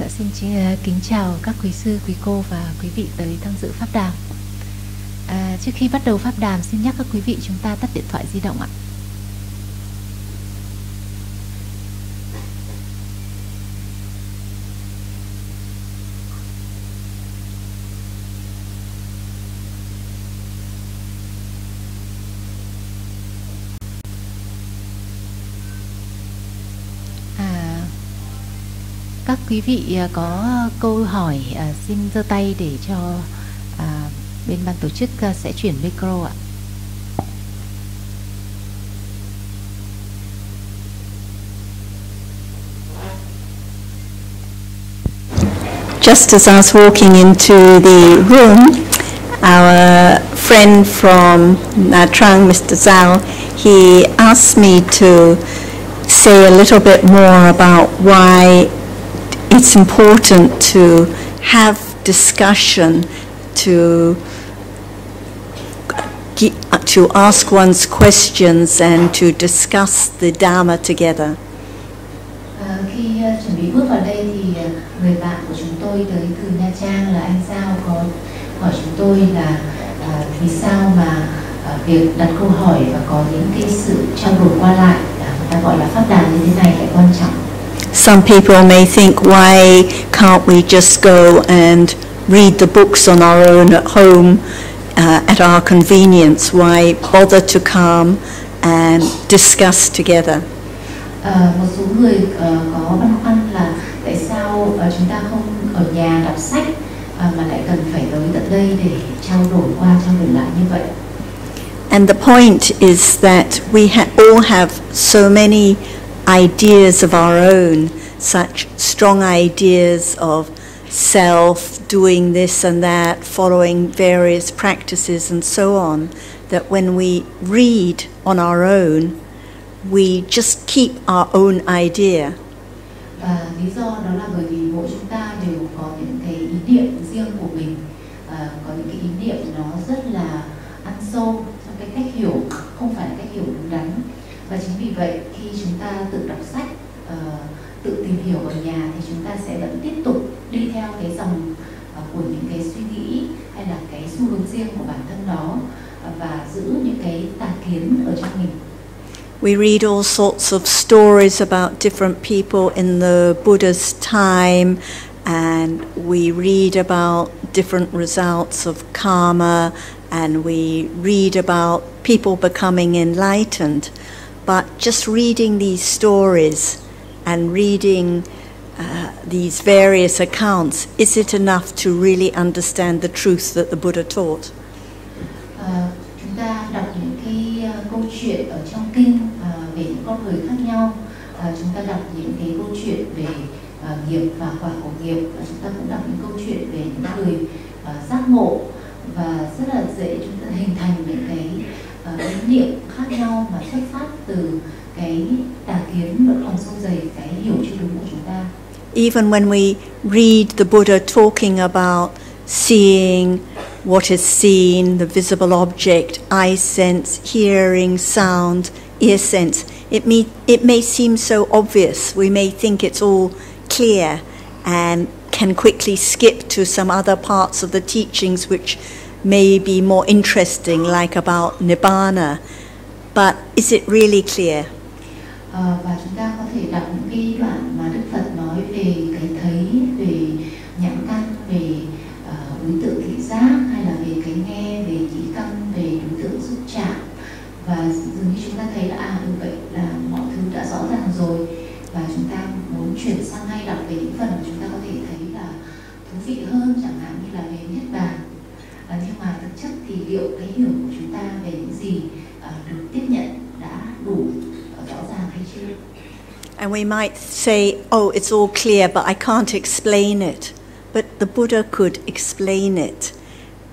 Dạ, kính chào các quý sư, quý cô và quý vị tới tham dự pháp đàm. Trước khi bắt đầu pháp đàm, xin nhắc các quý vị chúng ta tắt điện thoại di động ạ. Các quý vị có câu hỏi xin giơ tay để cho bên ban tổ chức sẽ chuyển micro ạ. Just as I was walking into the room, our friend from Nha Trang, Mr. Zhao, he asked me to say a little bit more about why it's important to have discussion, to ask one's questions and to discuss the Dhamma together. Khi chuẩn bị bước vào đây thì người bạn của chúng tôi tới từ Nha Trang là anh Giao có hỏi chúng tôi là vì sao mà việc đặt câu hỏi và có những cái sự trao đổi qua lại, người ta gọi là pháp đàm như thế này lại quan trọng. Some people may think, why can't we just go and read the books on our own at home at our convenience? Why bother to come and discuss together? Một số người có băn khoăn là tại sao chúng ta không ở nhà đọc sách mà lại cần phải tới tận đây để trao đổi qua trao đổi lại như vậy. And the point is that we all have so many ideas of our own, such strong ideas of self, doing this and that, following various practices and so on, that when we read on our own, we just keep our own idea. Và lý do đó là bởi vì mỗi chúng ta đều có những cái ý niệm riêng của mình, có những cái ý niệm nó rất là ăn sâu trong cái cách hiểu, không phải là cách hiểu đúng đắn. Và chính vì vậy khi chúng ta tự đọc sách, tự tìm hiểu ở nhà thì chúng ta sẽ vẫn tiếp tục đi theo cái dòng của những cái suy nghĩ hay là cái xu hướng riêng của bản thân đó và giữ những cái tà kiến ở trong mình. We read all sorts of stories about different people in the Buddha's time, and we read about different results of karma, and we read about people becoming enlightened. But just reading these stories and reading these various accounts, is it enough to really understand the truth that the Buddha taught? Chúng ta đọc những cái câu chuyện ở trong kinh về những con người khác nhau, chúng ta đọc những cái câu chuyện về nghiệp và quả của nghiệp, và chúng ta cũng đọc những câu chuyện về những người giác ngộ, và rất là dễ chúng ta hình thành những cái ý niệm khác nhau mà xuất phát từ cái tà kiến vẫn còn sâu dày cái hiểu chưa đúng của chúng ta. Even when we read the Buddha talking about seeing what is seen, the visible object, eye sense, hearing, sound, ear sense, it may seem so obvious. We may think it's all clear and can quickly skip to some other parts of the teachings which may be more interesting, like about Nibbana. But is it really clear? Và chúng ta có thể đọc những cái đoạn mà Đức Phật nói về cái thấy, về nhãn căn, về đối tượng thị giác, hay là về cái nghe, về nhĩ căn, về đối tượng xúc chạm, và dường như chúng ta thấy là như vậy là mọi thứ đã rõ ràng rồi, và chúng ta muốn chuyển sang ngay đọc về những phần mà chúng ta có thể thấy là thú vị hơn, chẳng hạn như là về Niết Bàn. Nhưng mà thực chất thì liệu cái hiểu của chúng ta về những gì được tiếp nhận đã đủ rõ ràng hay chưa? And we might say, oh, it's all clear, but I can't explain it. But the Buddha could explain it.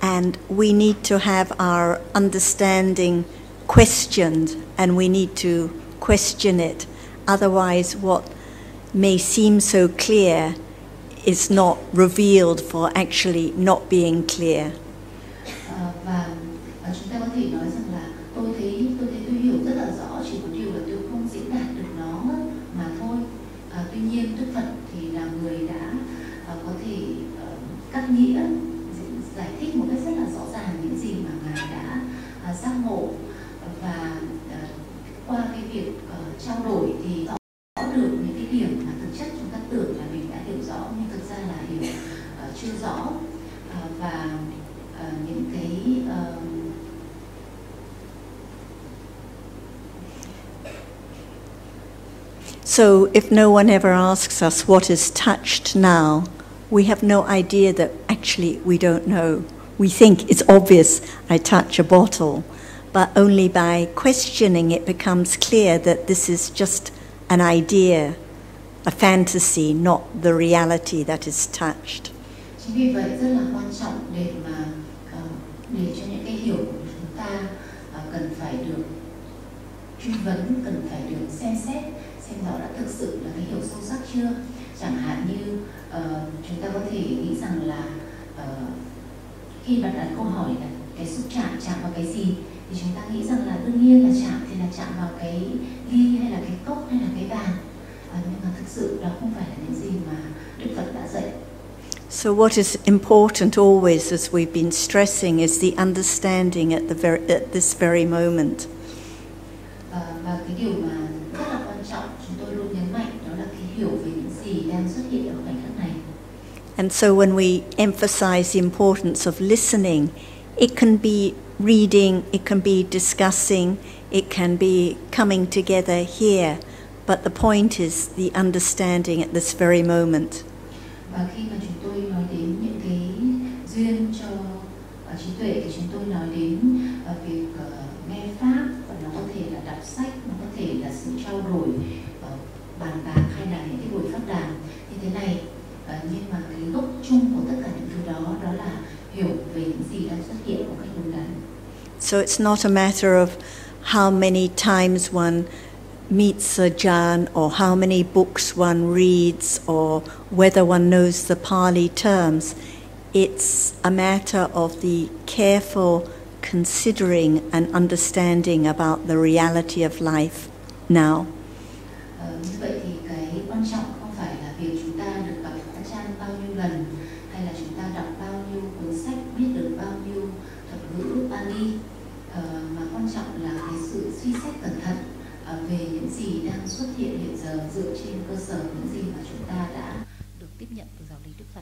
And we need to have our understanding questioned, and we need to question it. Otherwise, what may seem so clear is not revealed for actually not being clear. Và chúng ta có thể nói rằng là tôi hiểu rất là rõ, chỉ có điều là tôi không diễn đạt được nó mà thôi. Tuy nhiên Đức Phật thì là người đã nghĩa, giải thích một cách rất là rõ ràng những gì mà Ngài đã giác ngộ, và qua cái việc trao đổi thì rõ được những cái điểm mà thực chất chúng ta tưởng là mình đã hiểu rõ nhưng thực ra là hiểu chưa rõ, và những cái So if no one ever asks us what is touched now, we have no idea that actually we don't know. We think it's obvious, I touch a bottle, but only by questioning it becomes clear that this is just an idea, a fantasy, not the reality that is touched. Chính vì vậy rất là quan trọng để mà để cho những cái hiểu của chúng ta cần phải được truy vấn, cần phải được xem xét nó đã thực sự là cái hiểu sâu sắc chưa. Chẳng hạn như chúng ta có thể nghĩ rằng là khi bạn đặt câu hỏi là cái xúc chạm vào cái gì, thì chúng ta nghĩ rằng là đương nhiên là chạm thì là chạm vào cái ly hay là cái cốc hay là cái bàn, nhưng mà thực sự đó không phải là những gì mà Đức Phật đã dạy. So what is important always, as we've been stressing, is the understanding at this very moment. Và cái điều mà rất là quan trọng chúng tôi luôn nhấn mạnh đó là cái hiểu về những gì đang xuất hiện ở khoảnh khắc này. And so when we emphasize the importance of listening, it can be reading, it can be discussing, it can be coming together here, but the point is the understanding at this very moment. Và khi mà chúng tôi nói đến những cái duyên cho trí tuệ thì chúng tôi nói đến việc nghe pháp, và nó có thể là đọc sách, nó có thể là sự trao đổi, bàn bạc hay là những cái buổi pháp đàm như thế này, nhưng mà cái gốc chung của tất cả những thứ đó đó là hiểu về những gì đang xuất hiện một cách đúng đắn. So it's not a matter of how many times one meets a jhana, or how many books one reads, or whether one knows the Pali terms. It's a matter of the careful considering and understanding about the reality of life now. Như vậy thì cái quan trọng không phải là việc chúng ta được đọc Ajahn bao nhiêu lần, hay là chúng ta đọc bao nhiêu cuốn sách, biết được bao nhiêu thuật ngữ Pali, mà quan trọng là cái sự suy xét cẩn thận về những gì đang xuất hiện hiện giờ dựa trên cơ sở những gì mà chúng ta đã được tiếp nhận từ giáo lý Đức Phật.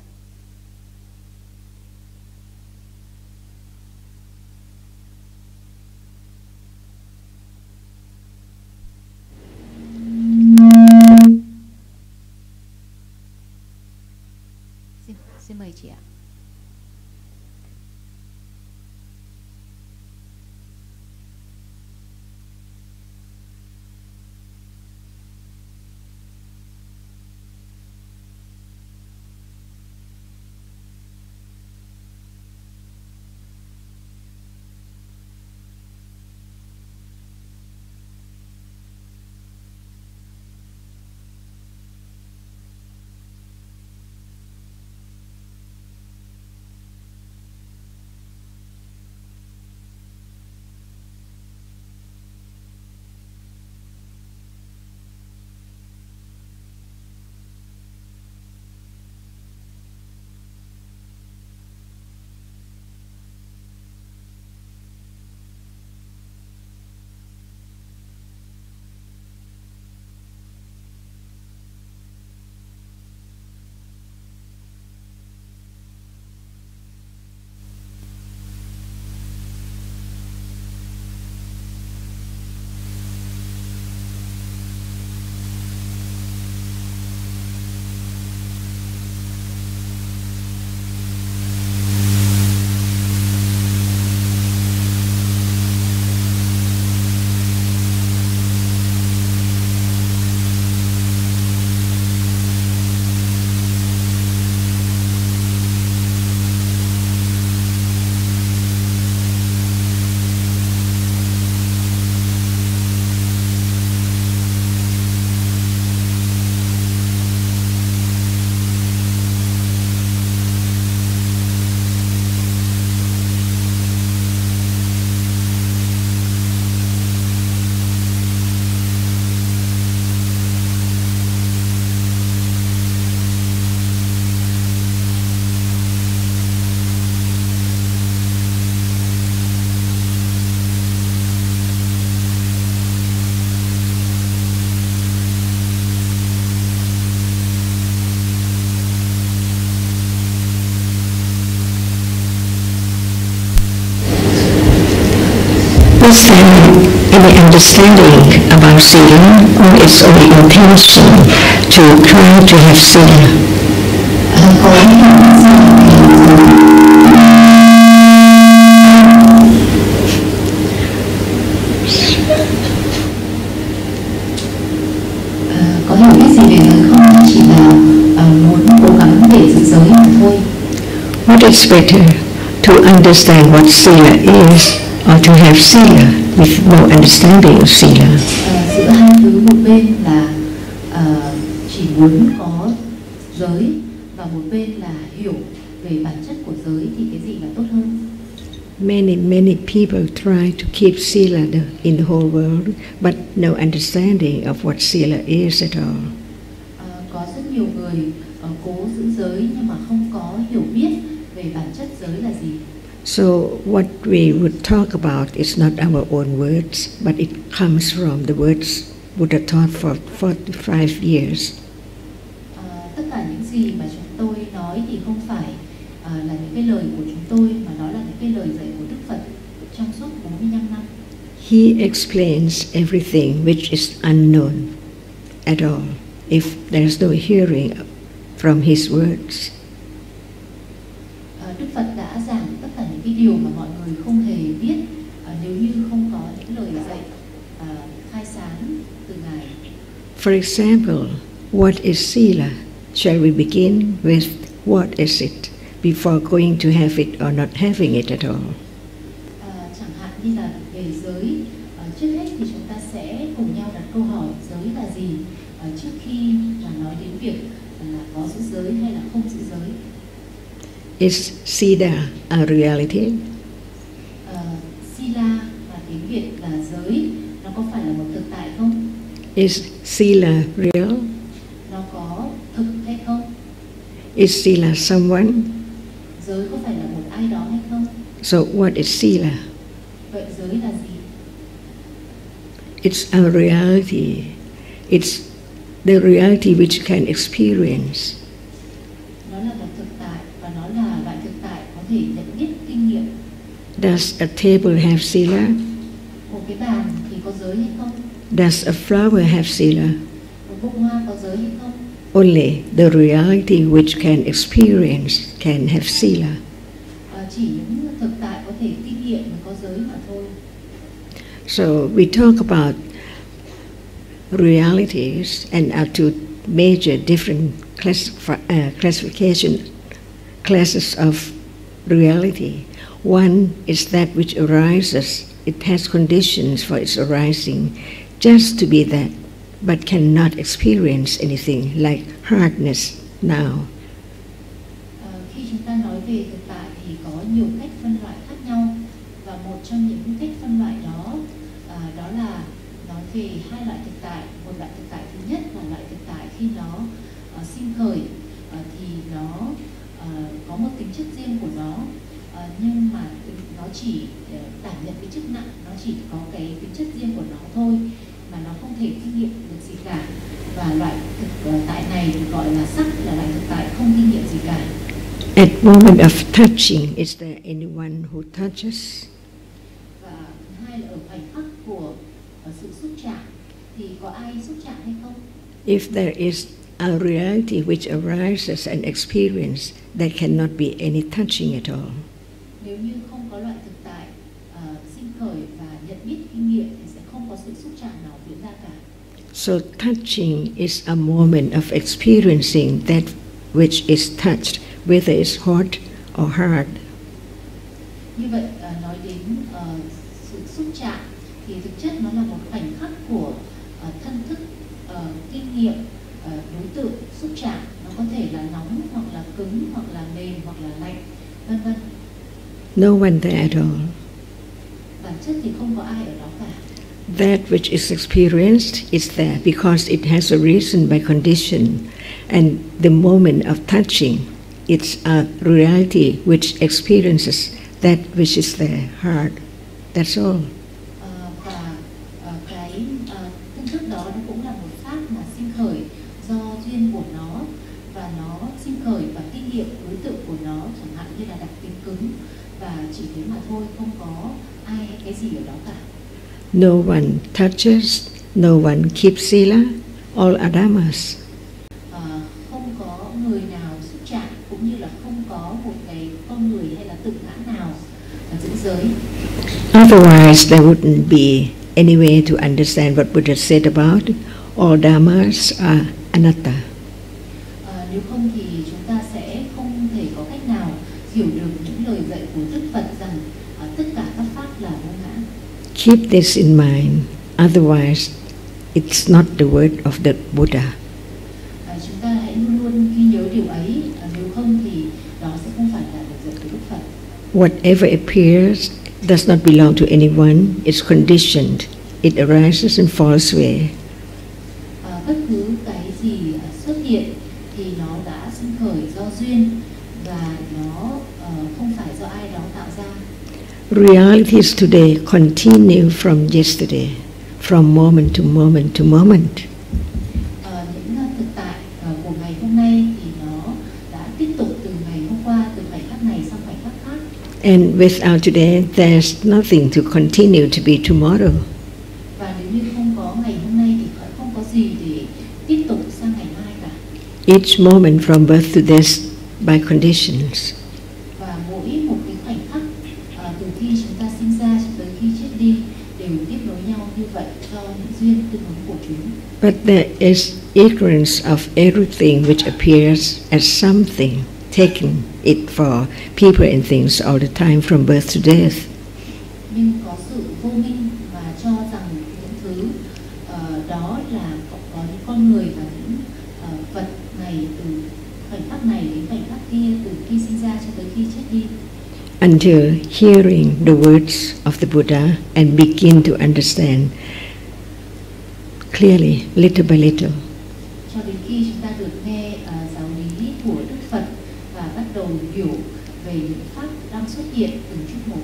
Xin mời chị ạ. any understanding about sila, or it's only intention to try to have sila? Có hiểu biết gì về giới không? Chỉ là muốn cố gắng để giữ giới mà thôi. What is better, to understand what sila is, or to have sila with no understanding of sila? Giữa hai thứ, một bên là chỉ muốn có giới và một bên là hiểu về bản chất của giới, thì cái gì là tốt hơn? Many people try to keep sila in the whole world, but no understanding of what sila is at all. Có rất nhiều người cố giữ giới nhưng mà không có hiểu biết về bản chất giới là gì. So what we would talk about is not our own words, but it comes from the words Buddha taught for 45 years. Tất cả những gì mà chúng tôi nói thì không phải là những cái lời của chúng tôi, mà nó là những cái lời dạy của Đức Phật trong suốt 45 năm. He explains everything which is unknown at all, if there is no hearing from his words. Đức Phật đã giảng tất cả những cái điều mà mọi người không hề biết nếu như không có những lời dạy khai sáng từ Ngài. For example, what is sila? Shall we begin with what is it before going to have it or not having it at all? Chẳng hạn như là về giới, trước hết thì chúng ta sẽ cùng nhau đặt câu hỏi giới là gì trước khi mà nói đến việc là có giữ giới hay là không giữ giới. Is sila a reality? Sila và tiếng Việt là giới, nó có phải là một thực tại không? Is sila real? Nó có thực hay không? Is sila someone? Giới có phải là một ai đó hay không? So what is sila? Vậy giới là gì? It's a reality. It's the reality which can experience. Nó là một thực tại và nó là loại thực tại có thể nhận biết kinh nghiệm. Does a table have sila? Một cái bàn thì có giới hay không? Does a flower have sila? Một bông hoa có giới hay không? Only the reality which can experience can have sila. Chỉ những thực tại có thể kinh nghiệm mới có giới mà thôi. So we talk about realities and are two major different classification classes of reality. One is that which arises. It has conditions for its arising, just to be that, but cannot experience anything like hardness now. Khi chúng ta nói về thực tại thì có nhiều cách phân loại khác nhau, và một trong những cách phân loại đó đó là nói về hai loại thực tại. Một loại thực tại thứ nhất là loại thực tại khi nó sinh khởi thì nó có một tính chất riêng của nó, nhưng mà nó chỉ đảm nhận cái chức năng, nó chỉ có cái tính chất riêng của nó thôi, mà nó không thể kinh nghiệm được gì cả. Và loại thực tại này được gọi là sắc, là loại thực tại không kinh nghiệm gì cả. At moment of touching, is there anyone who touches? Và thứ hai là ở khoảnh khắc của sự xúc chạm thì có ai xúc chạm hay không? If there is a reality which arises and experience, there cannot be any touching at all. Nếu như không có loại thực tại sinh khởi và nhận biết kinh nghiệm thì sẽ không có sự xúc chạm nào diễn ra cả. So touching is a moment of experiencing that which is touched, whether it's hot or hard. Như vậy nói đến sự xúc chạm thì thực chất nó là một khoảnh khắc của thân thức, kinh nghiệm đối tượng xúc chạm. Nó có thể là nóng hoặc là cứng hoặc là mềm hoặc là lạnh, vân vân. No one there at all. Bản chất thì không có ai ở đó cả. That which is experienced is there because it has a reason by condition, and the moment of touching, it's a reality which experiences that which is there, hard. That's all. Và cái thân thức đó nó cũng là một pháp mà sinh khởi do duyên của nó, và nó sinh khởi và kinh nghiệm đối tượng của nó, chẳng hạn như là đặc tính cứng, và chỉ thế mà thôi, không có ai hay cái gì ở đó cả. No one touches, no one keeps sila, all are dhammas. Không có người nào xúc chạm, cũng như là không có một cái con người hay là tự ngã nào giữ giới. Otherwise, there wouldn't be any way to understand what Buddha said about all dhammas are anatta. Nếu không thì chúng ta sẽ không thể có cách nào hiểu được những lời dạy của Đức Phật rằng tất cả các pháp là vô ngã. Keep this in mind, otherwise it's not the word of the Buddha. Chúng ta hãy luôn luôn ghi nhớ điều ấy, nếu không thì đó sẽ không phải là lời dạy của Đức Phật. Whatever appears does not belong to anyone, it's conditioned, it arises and falls away. Bất cứ cái gì xuất hiện thì nó đã sinh khởi do duyên và nó không phải do ai đó tạo ra. Realities today continue from yesterday, from moment to moment to moment. Những thực tại của ngày hôm nay thì nó đã tiếp tục từ ngày hôm qua, từ khoảnh khắc này sang khoảnh khắc khác. And without today, there's nothing to continue to be tomorrow. Và nếu như không có ngày hôm nay thì không có gì để tiếp tục sang ngày mai cả. Each moment from birth to death by conditions. Và mỗi một cái khoảnh khắc từ khi chúng ta sinh ra cho tới khi chết đi đều tiếp nối nhau như vậy do những duyên tương ứng của chúng. But there is ignorance of everything which appears as something, taking it for people and things all the time from birth to death. Nhưng có sự vô minh mà cho rằng những thứ đó là có những con người và những vật này từ khoảnh khắc này đến khoảnh khắc kia, từ khi sinh ra cho tới khi chết đi. Until hearing the words of the Buddha and begin to understand clearly, little by little. Cho đến khi chúng ta được nghe giáo lý của Đức Phật và bắt đầu hiểu về những pháp đang xuất hiện từng chút một.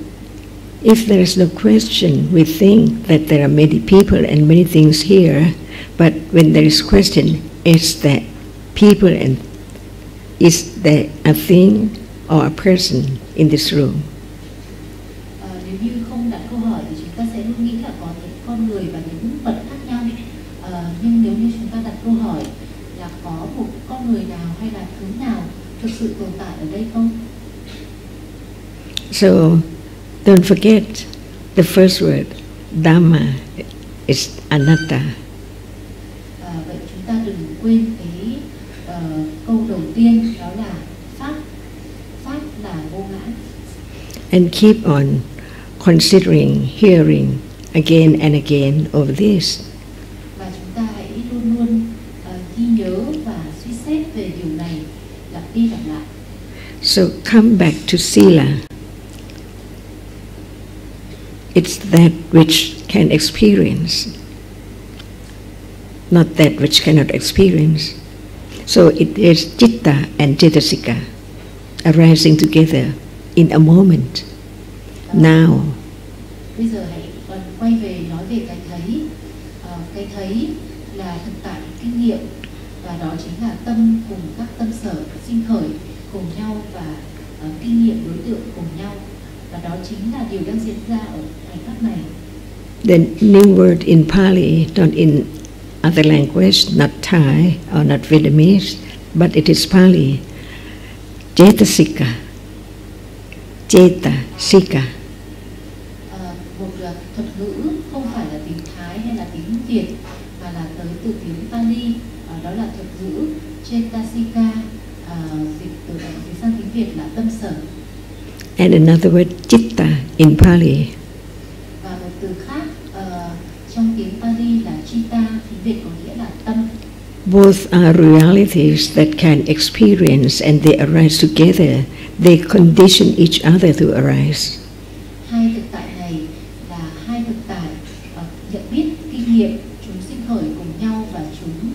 If there is no question, we think that there are many people and many things here, but when there is question, is that people and is there a thing or a person in this room? Nếu như không đặt câu hỏi thì chúng ta sẽ luôn nghĩ là có những con người và những vật khác nhau. Nhưng nếu như chúng ta đặt câu hỏi là có một con người nào hay là thứ nào thực sự tồn tại ở đây không? So don't forget the first word, Dhamma is anatta. Vậy chúng ta đừng quên cái câu đầu tiên, đó là pháp. Pháp là vô ngã. And keep on considering, hearing again and again over this. Và chúng ta hãy luôn luôn ghi nhớ và suy xét về điều này, lặp đi lặp lại. So come back to sila. It's that which can experience, not that which cannot experience. So it is citta and cetasika arising together in a moment, now. Bây giờ hãy quay về nói về cái thấy. Cái thấy là thực tại kinh nghiệm, và đó chính là tâm cùng các tâm sở sinh khởi cùng nhau và kinh nghiệm đối tượng cùng nhau, và đó chính là điều đang diễn ra ở khoảnh khắc này. The new word in Pali, not in other language, not Thai or not Vietnamese, but it is Pali. Cetasika. Cetasika. Một thuật ngữ không phải là tiếng Thái hay là tiếng Việt, mà là tới từ tiếng Pali, đó là thuật ngữ Cetasika, dịch sang tiếng Việt là tâm sở. And another word, citta, in Pali. Và một từ khác trong tiếng Pali là chitta, tiếng Việt có nghĩa là tâm. Both are realities that can experience and they arise together. They condition each other to arise. Hai thực tại này là hai thực tại nhận biết, kinh nghiệm, chúng sinh khởi cùng nhau và chúng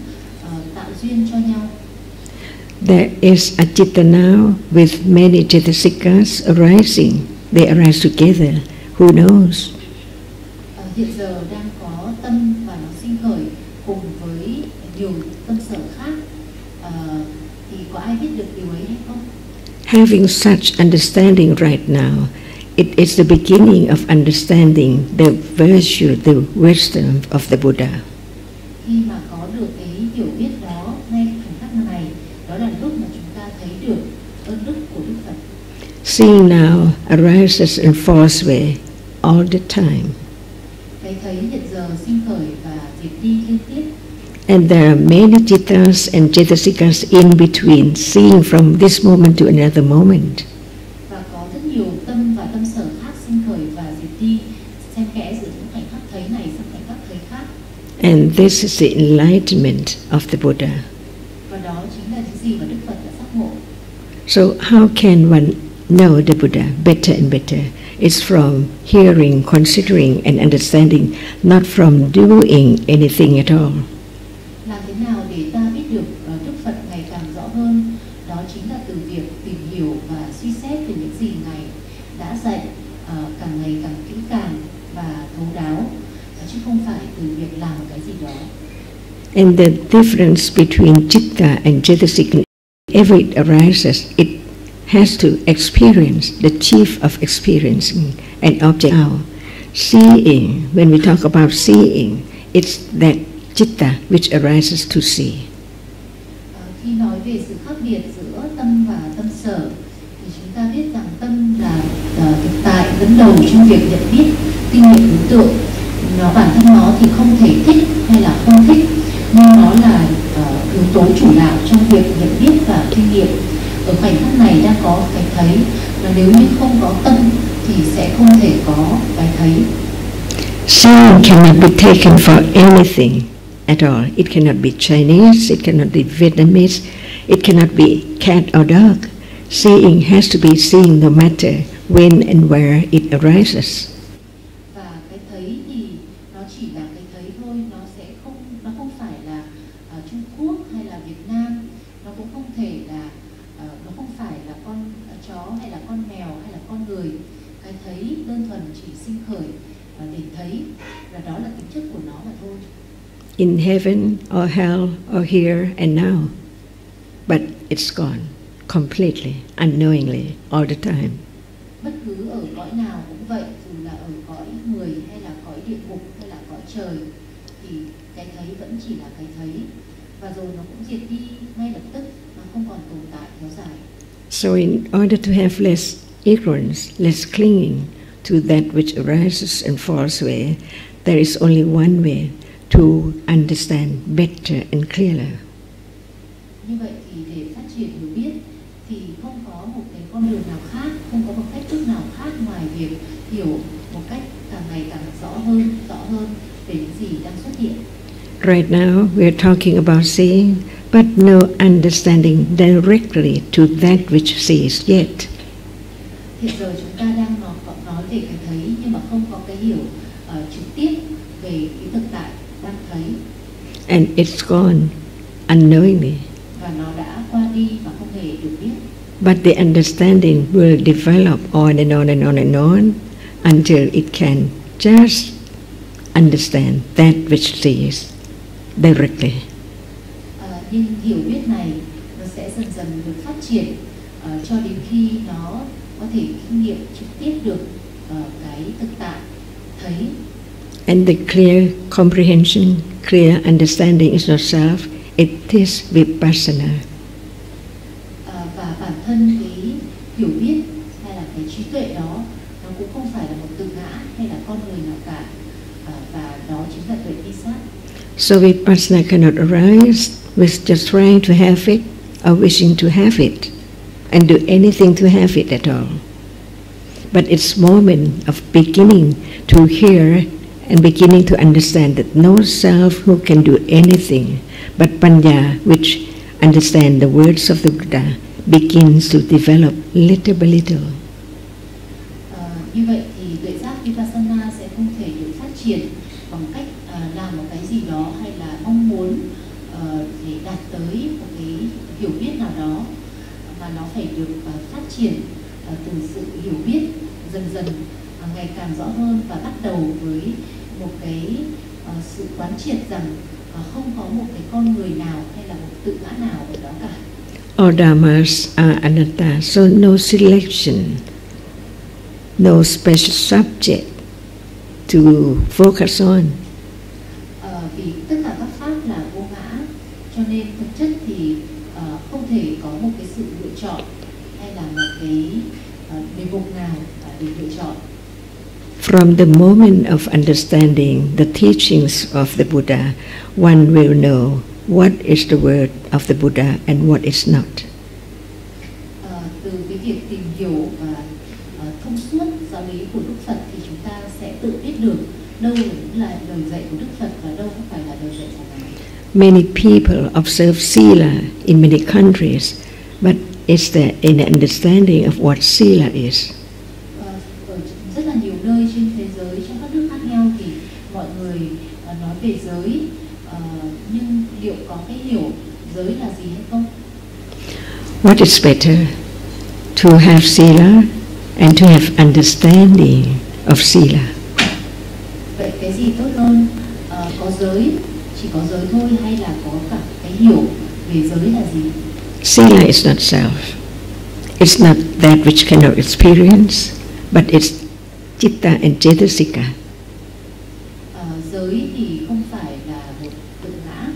tạo duyên cho nhau. There is a citta now with many cetasikas arising. They arise together. Who knows? Hiện giờ đang có tâm và nó sinh khởi cùng với nhiều tâm sở khác. Thì có ai biết được điều ấy hay không? Having such understanding right now It is the beginning of understanding the virtue, the wisdom of the Buddha. Khi mà có được cái hiểu biết đó ngay khoảnh khắc này, đó là lúc mà chúng ta thấy được ơn đức của Đức Phật. Seeing now arises and falls away all the time. Cái thấy hiện giờ sinh khởi và diệt đi liên tiếp. And there are many cittas and cetasikas in between, seeing from this moment to another moment. Và có rất nhiều tâm và tâm sở khác sinh khởi và diệt đi, xen kẽ giữa những khoảnh khắc thấy này sang khoảnh khắc thấy khác. And this is the enlightenment of the Buddha. Và đó chính là những gì mà Đức Phật đã giác ngộ. So how can one know the Buddha better and better? It's from hearing, considering and understanding, not from doing anything at all. Làm thế nào để ta biết được Đức Phật ngày càng rõ hơn? Đó chính là từ việc tìm hiểu và suy xét về những gì Ngài đã dạy càng ngày càng kỹ càng và thấu đáo, chứ không phải từ việc làm một cái gì đó. And the difference between citta and cetasika, whenever it arises, it has to experience, the chief of experiencing an object now. Seeing, when we talk about seeing, it's that citta which arises to see. Khi nói về sự khác biệt giữa tâm và tâm sở, thì chúng ta biết rằng tâm là thực tại dẫn đầu trong việc nhận biết, kinh nghiệm đối tượng. Nó bản thân nó thì không thể thích hay là không thích, nhưng nó là yếu tố chủ đạo trong việc nhận biết và kinh nghiệm. Ở khoảnh khắc này đang có cái thấy, và nếu như không có tâm thì sẽ không thể có cái thấy. Seeing cannot be taken for anything at all. It cannot be Chinese, it cannot be Vietnamese, it cannot be cat or dog. Seeing has to be seen no matter when and where it arises. Và cái thấy thì nó chỉ là cái thấy thôi, nó không phải là Trung Quốc hay là Việt Nam, nó cũng không thể là nó không phải là con chó hay là con mèo hay là con người. Cái thấy đơn thuần chỉ sinh khởi để thấy, và đó là tính chất của nó mà thôi. In heaven or hell or here and now, but it's gone completely, unknowingly, all the time. Bất cứ ở cõi nào cũng vậy, dù là ở cõi người hay là cõi địa ngục hay là cõi trời, thì cái thấy vẫn chỉ là cái thấy, và rồi nó cũng diệt đi ngay lập tức, nó không còn tồn tại kéo dài. So in order to have less ignorance, less clinging to that which arises and falls away, there is only one way to understand better and clearer. Như vậy thì để phát triển hiểu biết thì không có một cái con đường nào khác, không có một cách thức nào khác ngoài việc hiểu một cách càng ngày càng rõ hơn về những gì đang xuất hiện. Right now we are talking about seeing, but no understanding directly to that which sees yet. Hiện giờ chúng ta đang nói về cái thấy, nhưng mà không có cái hiểu trực tiếp về cái thực tại đang thấy. And it's gone unknowingly. Và nó đã qua đi và không hề được biết. But the understanding will develop on and on and on and on until it can just understand that which sees directly. Nhưng hiểu biết này nó sẽ dần dần được phát triển cho đến khi nó có thể kinh nghiệm trực tiếp được cái thực tại thấy. And the clear comprehension, clear understanding is not self, it is vipassana. Và bản thân cái hiểu biết hay là cái trí tuệ đó, nó cũng không phải là một tự ngã hay là con người nào cả, và đó chính là tuệ tri sát. So vipassana cannot arise with just trying to have it or wishing to have it and do anything to have it at all. But it's moment of beginning to hear and beginning to understand that no self who can do anything, but panya, which understand the words of the Buddha, begins to develop little by little. Như vậy thì tuệ giác vipassana sẽ không thể được phát triển bằng cách làm một cái gì đó hay là mong muốn để đạt tới một cái hiểu biết nào đó, mà nó phải được phát triển từ sự hiểu biết dần dần ngày càng rõ hơn, và bắt đầu với một cái sự quán triệt rằng không có một cái con người nào hay là một tự ngã nào ở đó cả. All dhammas are anatta, so no selection no special subject to focus on. Vì tất cả các pháp là vô ngã, cho nên thực chất thì không thể có một cái sự lựa chọn hay là một cái đề mục nào để lựa chọn. From the moment of understanding the teachings of the Buddha, one will know what is the word of the Buddha and what is not. Từ cái việc tìm hiểu và thông suốt giáo lý của Đức Phật thì chúng ta sẽ tự biết được đâu là lời dạy của Đức Phật và đâu không phải là lời dạy của Ngài. Many people observe sila in many countries, but is there any understanding of what sila is? Ở rất là nhiều nơi trên thế giới, trong các nước khác nhau thì mọi người nói về giới, nhưng liệu có cái hiểu giới là gì hay không? What is better, to have sila and to have understanding of sila? Vậy cái gì tốt hơn, có giới, chỉ có giới thôi hay là có cả cái hiểu về giới là gì? Sila is not self. It's not that which cannot experience, but it's citta and cetasika. Giới thì không phải là một tự ngã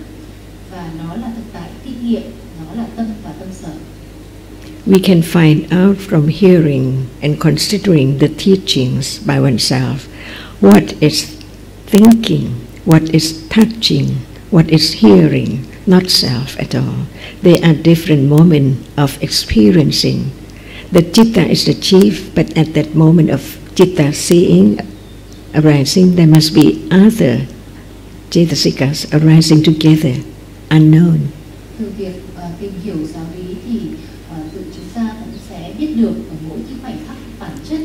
và nó là thực tại kinh nghiệm, nó là tâm và tâm sở. We can find out from hearing and considering the teachings by oneself what is thinking, what is touching, what is hearing, not self at all. They are different moments of experiencing. The citta is the chief, but at that moment of citta seeing, arising, there must be other cetasikas arising together, unknown. Từ việc tìm hiểu giáo lý thì tự chúng ta cũng sẽ biết được ở mỗi cái khoảnh khắc bản chất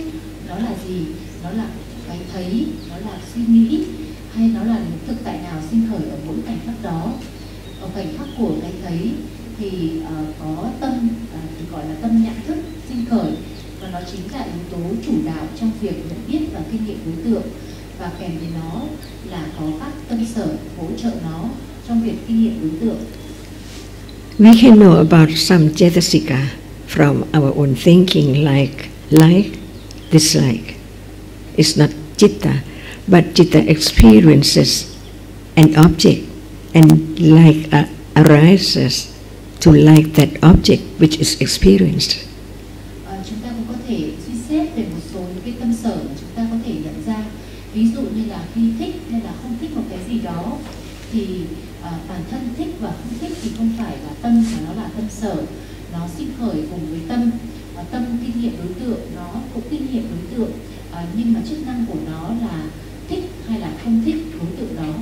nó là gì, nó là cái thấy, nó là suy nghĩ, hay nó là một thực tại nào sinh khởi ở mỗi khoảnh khắc đó. Ở khoảnh khắc của cái thấy thì có tâm, thì gọi là tâm nhận thức sinh khởi, và nó chính là yếu tố chủ đạo trong việc nhận biết và kinh nghiệm đối tượng, và kèm với nó là có các tâm sở hỗ trợ nó trong việc kinh nghiệm đối tượng. We can know about some cetasika from our own thinking, like, dislike. It's not citta, but citta experiences an object and arises to like that object which is experienced. Chúng ta cũng có thể suy xét về một số những cái tâm sở mà chúng ta có thể nhận ra. Ví dụ như là khi thích hay là không thích một cái gì đó thì bản thân thích và không thích thì không phải là tâm mà nó là tâm sở. Nó sinh khởi cùng với tâm. Tâm kinh nghiệm đối tượng, nó cũng kinh nghiệm đối tượng, nhưng mà chức năng của nó là thích hay là không thích đối tượng đó.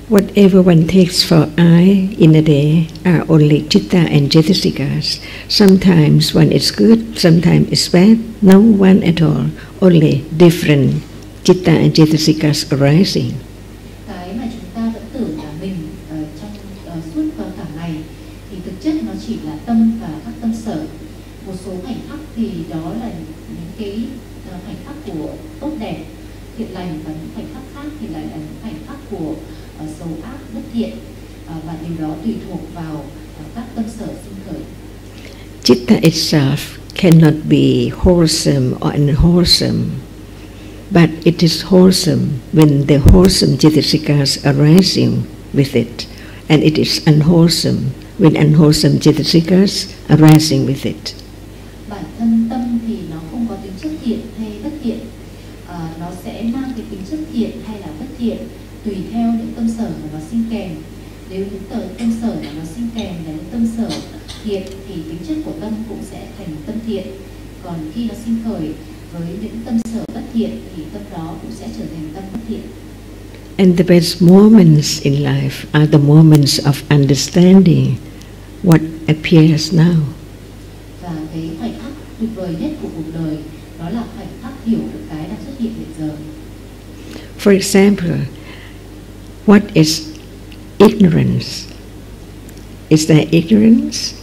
Whatever one takes for I in a day are only citta and cetasikas. Sometimes one is good, sometimes it's bad, no one at all, only different citta and cetasikas arising. Cái mà chúng ta vẫn tưởng là mình trong suốt cả ngày thì thực chất nó chỉ là tâm và các tâm sở. Một số khoảnh khắc thì đó là những cái khoảnh khắc của tốt đẹp, thiện lành, và những khoảnh khắc khác thì lại là những khoảnh khắc của xấu ác, bất thiện, và điều đó tùy thuộc vào các tâm sở sinh khởi. Citta itself cannot be wholesome or unwholesome, but it is wholesome when the wholesome cetasikas arising with it, and it is unwholesome when unwholesome cetasikas arising with it. Bản thân tâm thì nó không có tính chất thiện hay bất thiện, nó sẽ mang cái tính chất thiện hay là bất thiện tùy theo những tâm sở mà nó sinh kèm. Nếu những tâm sở mà nó sinh kèm là những tâm sở thiện thì tính chất của tâm cũng sẽ thành tâm thiện. Còn khi nó sinh khởi với những tâm sở bất thiện thì tâm đó cũng sẽ trở thành tâm bất thiện. And the best moments in life are the moments of understanding what appears now. Và cái khoảnh khắc tuyệt vời nhất của cuộc đời đó là khoảnh khắc hiểu được cái đang xuất hiện hiện giờ. For example, what is ignorance? Is there ignorance?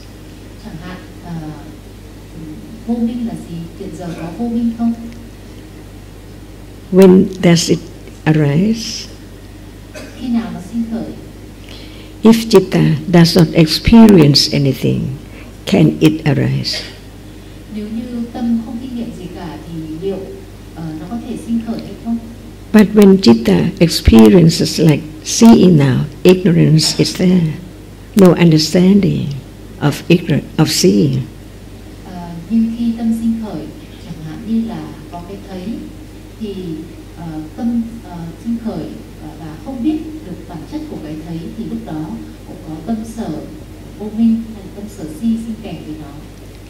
Chẳng hạn vô minh là gì? Hiện giờ có vô minh không? When does it arise? Khi nào nó sinh khởi? If citta does not experience anything, can it arise? Nếu như tâm không kinh nghiệm gì cả thì liệu But when citta experiences like seeing now, ignorance is there, no understanding of seeing. Nhưng khi tâm sinh khởi, chẳng hạn như là có cái thấy, thì tâm sinh khởi và không biết được bản chất của cái thấy, thì lúc đó cũng có tâm sở vô minh hay tâm sở si sinh kèm với nó.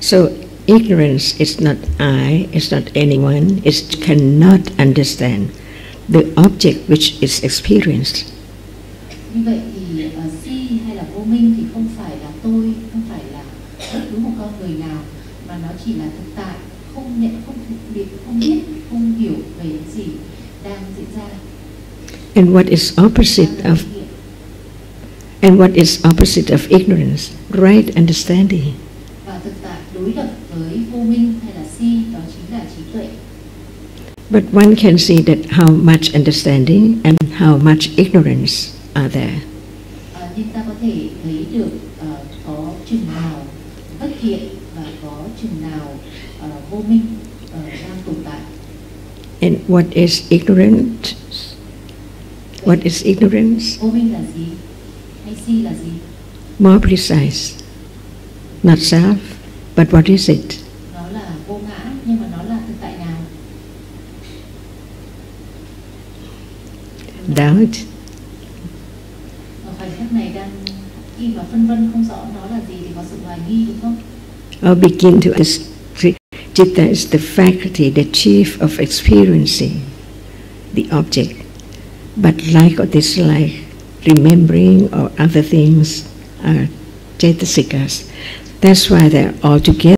So ignorance is not I, it's not anyone, it cannot understand the object which is experienced. Như vậy thì si hay là vô minh thì không phải là tôi, không phải là bất cứ một con người nào, mà nó chỉ là thực tại, không nhận, không biết, không hiểu về những gì đang diễn ra. And what is opposite of ignorance? Right understanding. Và thực tại đối lập với vô minh hay là si, đó chính là trí tuệ. But one can see that how much understanding and how much ignorance are there. Nhưng ta có thể thấy được có chừng nào bất thiện và có chừng nào vô minh đang tồn tại. And what is ignorant? What is ignorance? Vô minh là gì? Hay si là gì? More precise. Not self, but what is it? Nó là vô ngã, nhưng mà nó là thực tại nào? Doubt. Ở khoảnh khắc này đang khi mà phân vân không rõ nó là gì thì có sự hoài nghi, đúng không? Or begin to citta is the faculty, the chief of experiencing the object. But like or dislike, remembering or other things are cetasikas. That's why they're all together.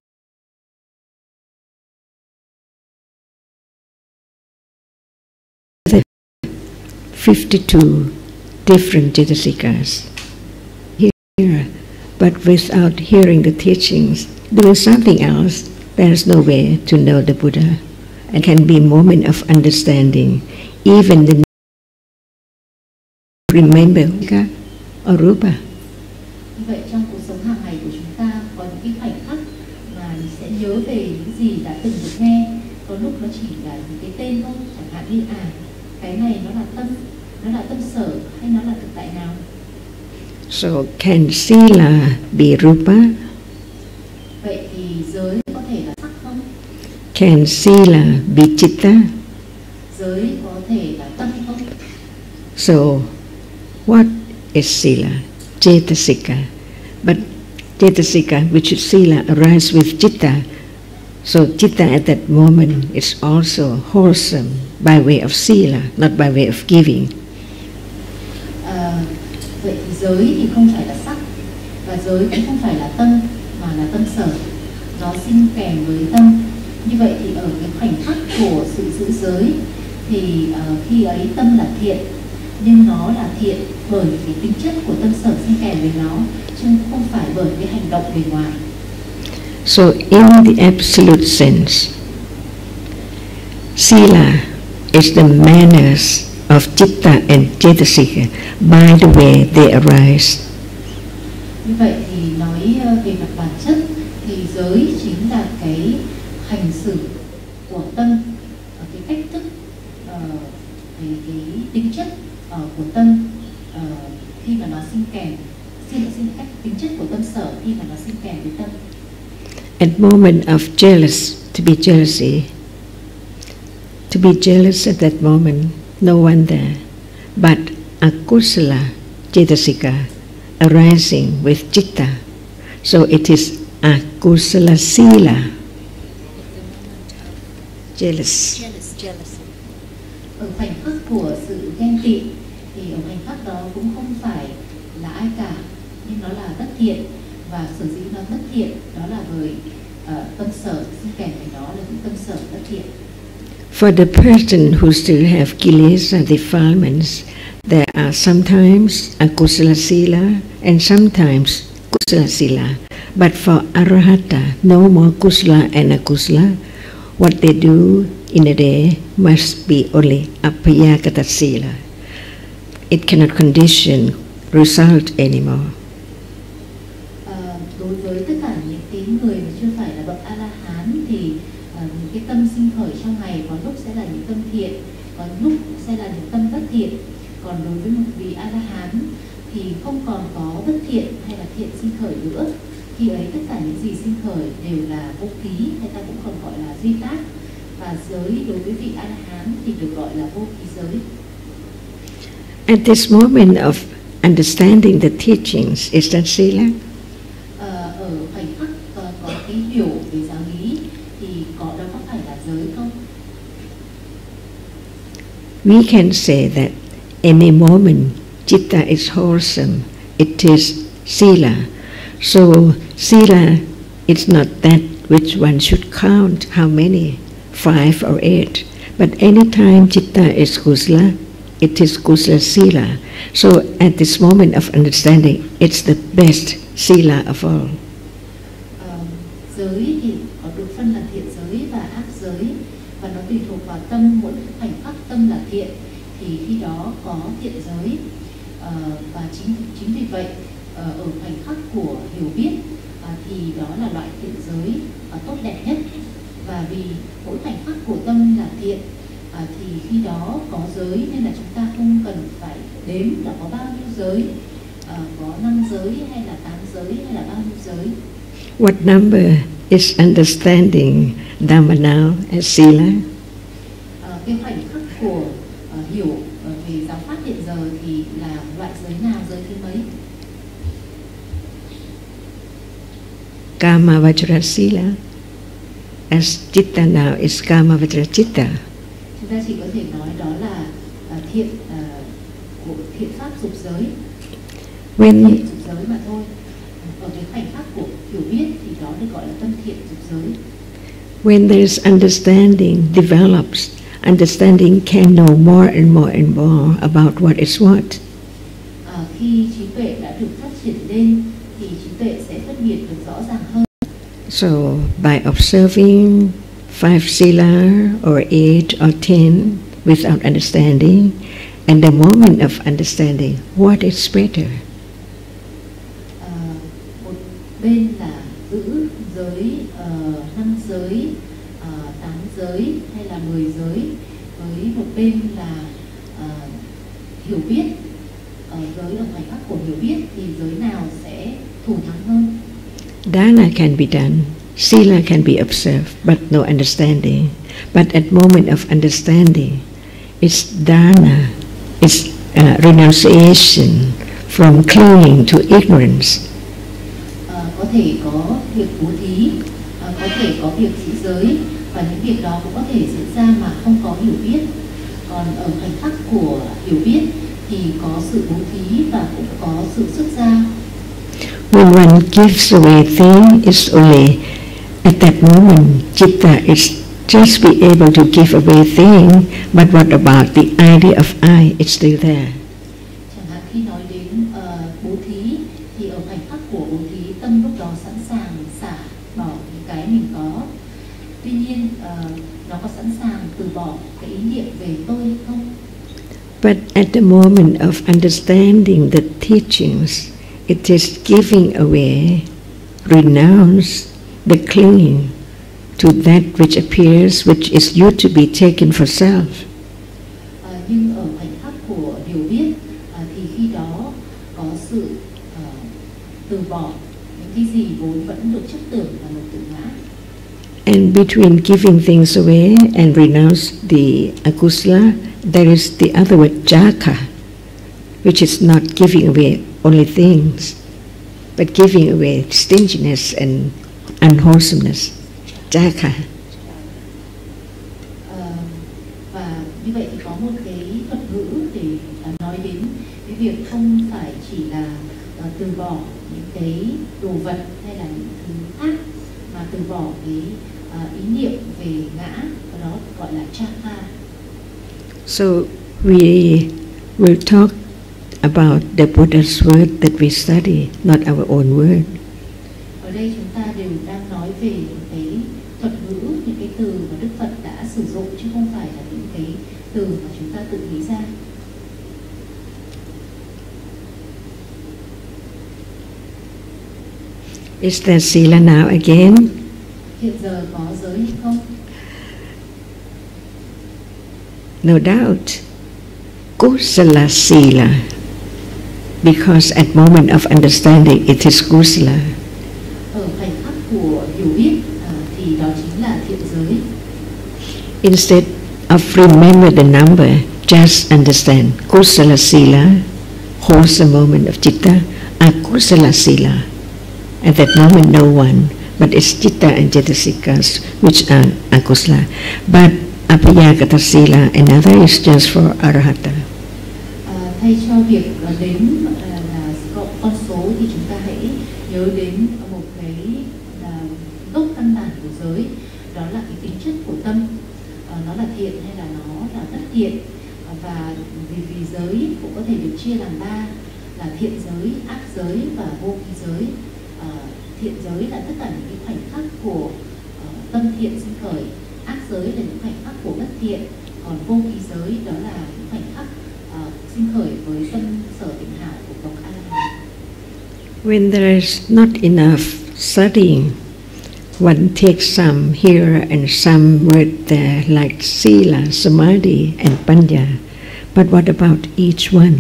There 52 different cetasikas here, but without hearing the teachings, doing something else, there is no way to know the Buddha. It can be a moment of understanding, even the remember or rupa. Như vậy trong cuộc sống hàng ngày của chúng ta có những cái khoảnh khắc mà mình sẽ nhớ về những gì đã từng được nghe. Có lúc nó chỉ là những cái tên thôi, chẳng hạn như cái này nó là tâm sở hay nó là thực tại nào? So can sila be rupa? Vậy thì giới có thể là sắc không? Can sila be citta? Giới có thể là tâm không? So what is sila? Cetasika. But cetasika, which is sila, arise with citta. So citta at that moment is also wholesome by way of sila, not by way of giving. Vậy thì giới thì không phải là sắc, và giới cũng không phải là tâm, mà là tâm sở. Nó sinh kèm với tâm. Như vậy thì ở cái khoảnh khắc của sự giữ giới thì khi ấy tâm là thiện, nhưng nó là thiện bởi cái tính chất của tâm sở sinh kèm với nó, chứ không phải bởi cái hành động bề ngoài. So in the absolute sense, sila is the manners of citta and cetasika by the way they arise. Như vậy thì nói về mặt bản chất thì giới chính là cái hành xử của tâm, cái cách thức, về cái tính chất của tâm khi mà nó sinh kèm, cách tính chất của tâm sở khi mà nó sinh kèm với tâm. At moment of to be jealous at that moment, no one there, but akusala cetasika arising with citta. So it is akusala sila. Jealousy. Ở khoảnh khắc của sự ghen tị thì ở khoảnh khắc đó cũng không phải là ai cả, nhưng nó là bất thiện, và sở dĩ nó bất thiện đó là bởi tâm sở sinh kèm với nó là những tâm sở bất thiện. For the person who still have kilesa defilements, there are sometimes akusala sila and sometimes kusala sila. But for arahata, no more kusala and akusala. What they do in a day must be only apayakata sila. It cannot condition result anymore. Đối với tất cả những cái người mà chưa phải là bậc A-la-hán thì những cái tâm sinh khởi trong ngày có lúc sẽ là những tâm thiện, có lúc sẽ là những tâm bất thiện. Còn đối với một vị A-la-hán thì không còn có bất thiện hay là thiện sinh khởi nữa. Khi ấy tất cả những gì sinh khởi đều là vô ký, hay ta cũng còn gọi là duy tác. Và giới đối với vị A-la-hán thì được gọi là vô ký giới. At this moment of understanding the teachings, is that sila? Ở khoảnh khắc có cái hiểu về giáo lý thì đó có phải là giới không? We can say that any moment citta is wholesome, it is sila. So sila is not that which one should count how many, 5 or 8, but anytime citta is kusala, it is kusala sila. So at this moment of understanding, it's the best sila of all. Giới thì có được phân là thiện giới và ác giới, và nó tùy thuộc vào tâm. Mỗi khoảnh khắc tâm là thiện thì khi đó có thiện giới, và chính vì vậy ở khoảnh khắc của hiểu biết thì đó là loại thiện giới tốt đẹp nhất. Và vì mỗi khoảnh khắc của tâm là thiện thì khi đó có giới, nên là chúng ta không cần phải đếm là có bao nhiêu giới, có 5 giới hay là 8 giới hay là bao nhiêu giới. What number is understanding Dhamma now as sila? Cái khoảnh khắc của hiểu về giáo pháp hiện giờ thì là loại giới nào, giới thứ mấy? Kama vajra sila. As citta now is kama vajra citta. Chúng ta chỉ có thể nói đó là thiện pháp dục giới, thiện dục giới mà thôi. Ở cái khoảnh khắc của hiểu biết thì đó được gọi là tâm thiện dục giới. When there's understanding develops, understanding can know more and more and more about what is what. Khi trí tuệ đã được phát triển lên thì trí tuệ sẽ phân biệt được rõ ràng hơn. So by observing 5 sila or 8 or 10 without understanding, and the moment of understanding, what is better? Một bên là giữ giới 5 giới, 8 giới hay là 10 giới, với một bên là hiểu biết, giới ở khoảnh khắc của hiểu biết thì giới nào sẽ thủ thắng hơn? Dana can be done, sila can be observed, but no understanding. But at moment of understanding, it's dana, it's renunciation from clinging to ignorance. Có thể có việc bố thí, có thể có việc giữ giới, và những việc đó cũng có thể diễn ra mà không có hiểu biết. Còn ở khoảnh khắc của hiểu biết thì có sự bố thí và cũng có sự xuất gia. When one gives away thing, it's only at that moment citta is just be able to give away thing, but what about the idea of I? It's still there. Chẳng hạn khi nói đến bố thí thì ở khoảnh khắc của bố thí tâm lúc đó sẵn sàng xả bỏ những cái mình có. Tuy nhiên nó có sẵn sàng từ bỏ cái ý niệm về tôi không? But at the moment of understanding the teachings, it is giving away, renounce the clinging to that which appears, which is you to be taken for self. Nhưng ở khoảnh khắc của hiểu biết thì khi đó có sự từ bỏ những cái gì vốn vẫn được chấp tưởng là một tự ngã. And between giving things away and renounce the akusala, there is the other word jaka, which is not giving away only things, but giving away stinginess and unwholesomeness. Jaka. Và như vậy thì có một cái thuật ngữ để nói đến cái việc không phải chỉ là từ bỏ những cái đồ vật hay là những thứ khác, mà từ bỏ cái ý niệm về ngã, và đó gọi là chaka. So we will talk about the Buddha's word that we study, not our own word. Ở đây chúng ta đều đang nói về cái thuật ngữ, những cái từ mà Đức Phật đã sử dụng, chứ không phải là những cái từ mà chúng ta tự nghĩ ra. Is there sila now again? Hiện giờ có giới hay không? no doubt, kusala sila, because at moment of understanding it is kusala. Ở khoảnh khắc của hiểu biết thì đó chính là thiện giới. Instead of remember the number, just understand kusala sila, wholesome moment of chitta, akusala sila. At that moment no one, but it's chitta and cetasikas which are akusala. But apayagata sila, another is just for arahata. Thay cho việc đếm là con số thì chúng ta hãy nhớ đến một cái gốc căn bản của giới, đó là cái tính chất của tâm, nó là thiện hay là nó là bất thiện. Và vì giới cũng có thể được chia làm ba là thiện giới, ác giới và vô ký giới. Thiện giới là tất cả những cái khoảnh khắc của tâm thiện sinh khởi, ác giới là những khoảnh khắc của bất thiện, còn vô ký giới đó là những khoảnh khắc sinh khởi với tâm sở tịnh hảo của bậc A La Hán. When there is not enough studying, one takes some here and some word there, like sila, samadhi, and panya. But what about each one?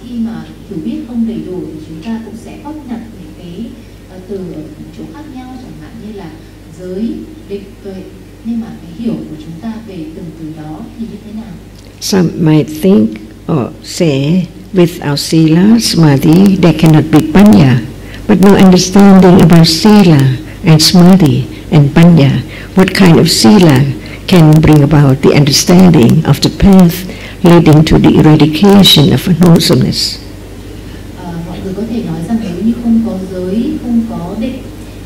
Khi mà hiểu biết không đầy đủ thì chúng ta cũng sẽ góp nhặt những cái từ ở chỗ khác nhau, chẳng hạn như là giới, định, tuệ. Nhưng mà cái hiểu của chúng ta về từng từ đó thì như thế nào? Some might think or say, without sila, samadhi, there cannot be panya. But no understanding about sila and samadhi and panya. What kind of sila can bring about the understanding of the path leading to the eradication of unwholesomeness? Mọi người có thể nói rằng nếu như không có giới, không có định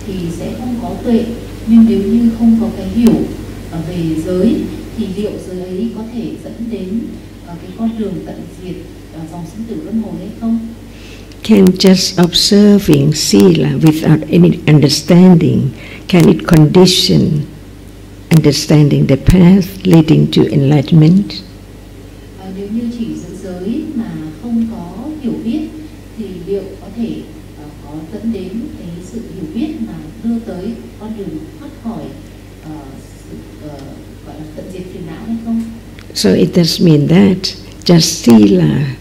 thì sẽ không có tuệ. Nhưng nếu như không có cái hiểu về giới thì liệu giới ấy có thể dẫn đến cái con đường tận diệt dòng sinh tử luân hồi hay không? Can just observing sila without any understanding, can it condition understanding the path leading to enlightenment? Nếu như chỉ giữ giới mà không có hiểu biết thì liệu có thể có dẫn đến cái sự hiểu biết mà đưa tới con đường thoát khỏi sự gọi là tận diệt phiền não hay không? So it does mean that just sila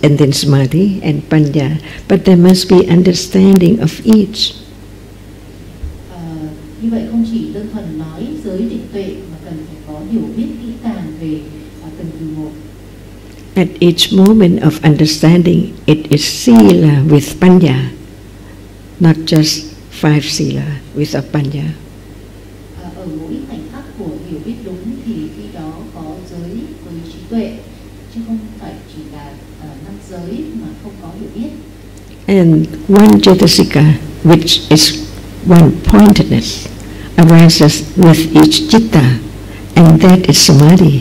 and then samadhi and panya, but there must be understanding of each. Như vậy không chỉ đơn thuần nói giới định tuệ mà cần phải có hiểu biết kỹ càng về từng từ một. At each moment of understanding, it is sila with panya, not just 5 sila without panya. Ở mỗi khoảnh khắc của hiểu biết đúng thì khi đó có giới với trí tuệ, chứ không phải chỉ là 5 giới mà không có hiểu biết. And one cetasika, which is one pointedness, arises with each chitta, and that is samadhi.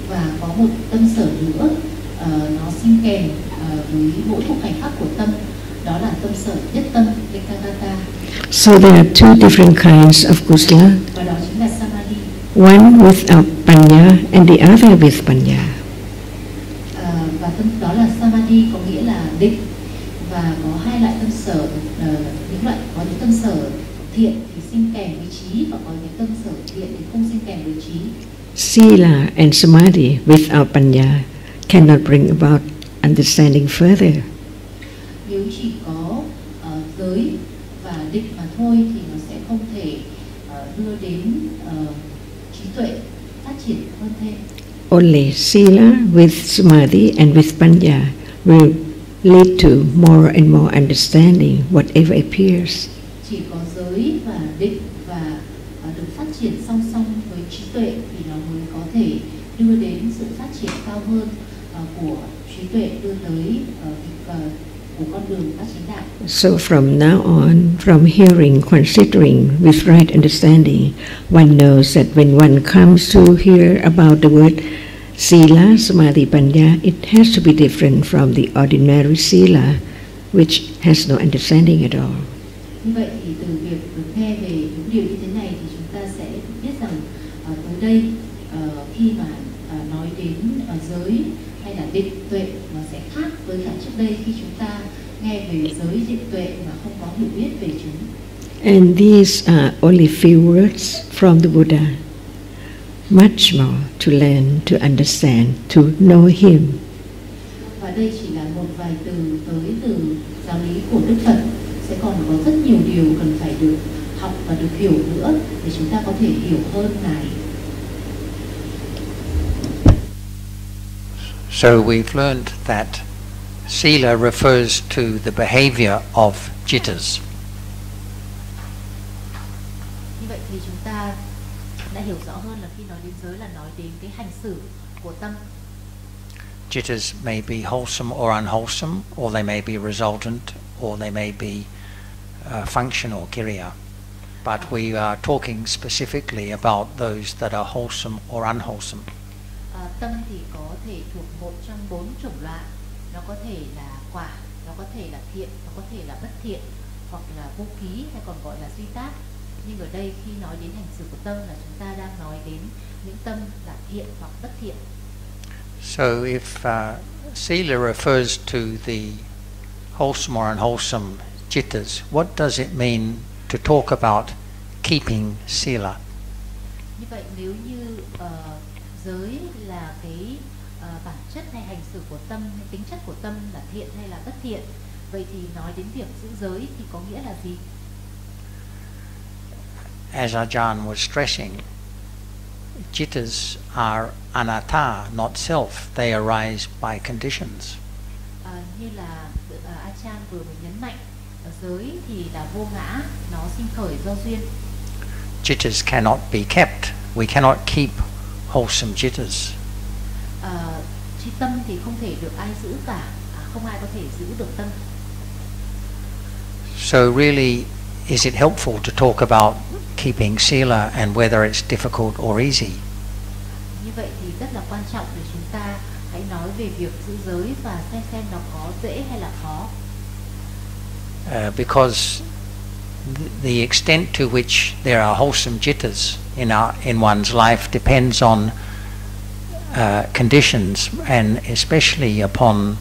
Và có một tâm sở nữa, nó sinh kèm với mỗi một khoảnh khắc của tâm, đó là tâm sở nhất tâm, ekagata. So there are two different kinds of kusala. Và đó chính là samadhi. One without panya and the other with panya. Và tâm đó là samadhi, có nghĩa là định, và có hai loại tâm sở, những loại có những tâm sở thiện thì sinh kèm với trí, và có những tâm sở thiện thì không sinh kèm với trí. Sila and samadhi without panya cannot bring about understanding further. Nếu chỉ có giới và định mà thôi thì nó sẽ không thể đưa đến trí tuệ phát triển hơn thêm. Only sila with samadhi and with panya will lead to more and more understanding whatever appears. Chỉ có giới và định và được phát triển song song với trí tuệ thì nó mới có thể đưa đến sự phát triển cao hơn của trí tuệ, đưa tới của con đường phát triển đạo. So from now on, from hearing, considering with right understanding, one knows that when one comes to hear about the word sila, samadhi, panya, it has to be different from the ordinary sila, which has no understanding at all. Như vậy thì từ việc được nghe về những điều như thế này thì chúng ta sẽ biết rằng tới đây khi mà nói đến giới hay là định tuệ nó sẽ khác với cả trước đây khi chúng ta nghe về giới định tuệ mà không có hiểu biết về chúng. And these are only few words from the Buddha. much more to learn, to understand, to know Him. Và đây chỉ là một vài từ tới từ giáo lý của Đức Phật, sẽ còn có rất nhiều điều cần phải được học và được hiểu nữa để chúng ta có thể hiểu hơn Ngài. So we've learned that Sila refers to the behavior of jittas. Như vậy thì chúng ta đã hiểu rõ hơn là khi nói đến giới là nói đến cái hành xử của tâm. Jittas may be wholesome or unwholesome, or they may be resultant, or they may be functional kiriya. But we are talking specifically about those that are wholesome or unwholesome. Tâm thì có thể thuộc một trong 4 chủng loại. Nó có thể là quả, nó có thể là thiện, nó có thể là bất thiện, hoặc là vô ký hay còn gọi là duy tác. Nhưng ở đây khi nói đến hành xử của tâm là chúng ta đang nói đến những tâm là thiện hoặc bất thiện. So if Sila refers to the wholesome or unwholesome jittas, what does it mean to talk about keeping Sila? Như vậy nếu như giới là cái bản chất hay hành xử của tâm, hay tính chất của tâm là thiện hay là bất thiện, vậy thì nói đến việc giữ giới thì có nghĩa là gì? As Ajahn was stressing, jittas are anatta, not self. They arise by conditions. Như là Ajahn vừa mới nhấn mạnh, giới thì là vô ngã, nó sinh khởi do duyên. Jittas cannot be kept. We cannot keep wholesome jittas. Chứ tâm thì không thể được ai giữ cả, không ai có thể giữ được tâm. So really, is it helpful to talk about keeping sila and whether it's difficult or easy? Như vậy thì rất là quan trọng để chúng ta hãy nói về việc giữ giới và xem nó có dễ hay là khó. Because the extent to which there are wholesome jittas in one's life depends on conditions, and especially upon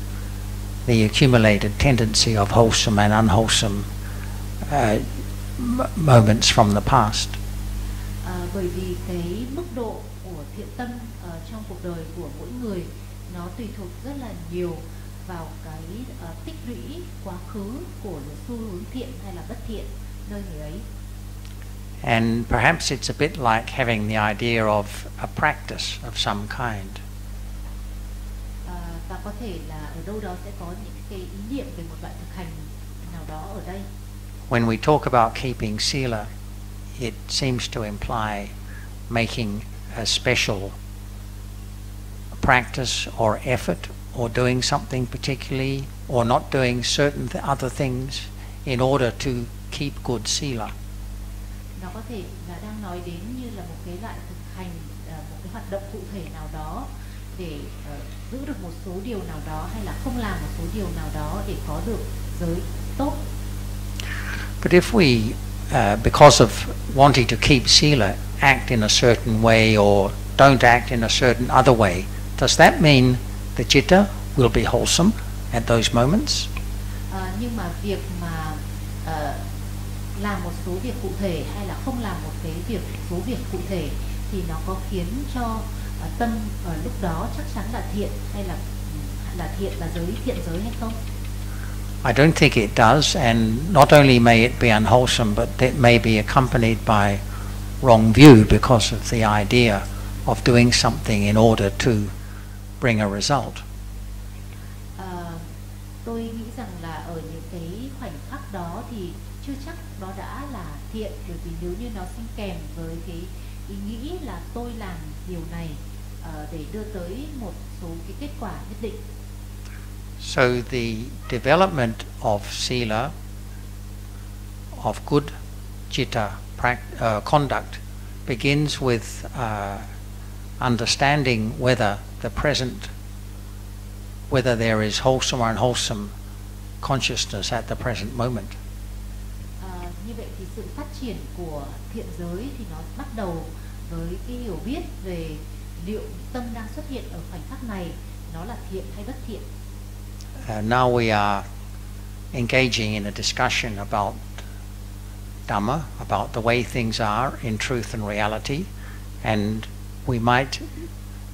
the accumulated tendency of wholesome and unwholesome moments from the past. Bởi vì cái mức độ của thiện tâm trong cuộc đời của mỗi người nó tùy thuộc rất là nhiều vào cái tích lũy quá khứ của xu hướng thiện hay là bất thiện nơi người ấy. And perhaps it's a bit like having the idea of a practice of some kind. Và có thể là ở đâu đó sẽ có những cái ý niệm về một loại thực hành nào đó ở đây. When we talk about keeping sila, it seems to imply making a special practice or effort, or doing something particularly, or not doing certain other things in order to keep good sila. Nó có thể là đang nói đến như là một cái loại thực hành, một cái hoạt động cụ thể nào đó để giữ được một số điều nào đó, hay là không làm một số điều nào đó để có được giới tốt. But if we, because of wanting to keep sila, act in a certain way or don't act in a certain other way, does that mean the citta will be wholesome at those moments? Nhưng mà việc mà làm một số việc cụ thể hay là không làm một cái số việc cụ thể thì nó có khiến cho tâm ở lúc đó chắc chắn là thiện hay là thiện là thiện giới hay không? I don't think it does, and not only may it be unwholesome, but it may be accompanied by wrong view because of the idea of doing something in order to bring a result. Tôi nghĩ rằng là ở những cái khoảnh khắc đó thì chưa chắc đó đã là thiện, bởi vì nếu như nó sinh kèm với cái ý nghĩ là tôi làm điều này để đưa tới một số cái kết quả nhất định. So the development of sila, of good citta conduct, begins with understanding whether there is wholesome or unwholesome consciousness at the present moment. Như vậy thì sự phát triển của thiện giới thì nó bắt đầu với cái hiểu biết về liệu tâm đang xuất hiện ở khoảnh khắc này nó là thiện hay bất thiện. Now we are engaging in a discussion about Dhamma, about the way things are in truth and reality, and we might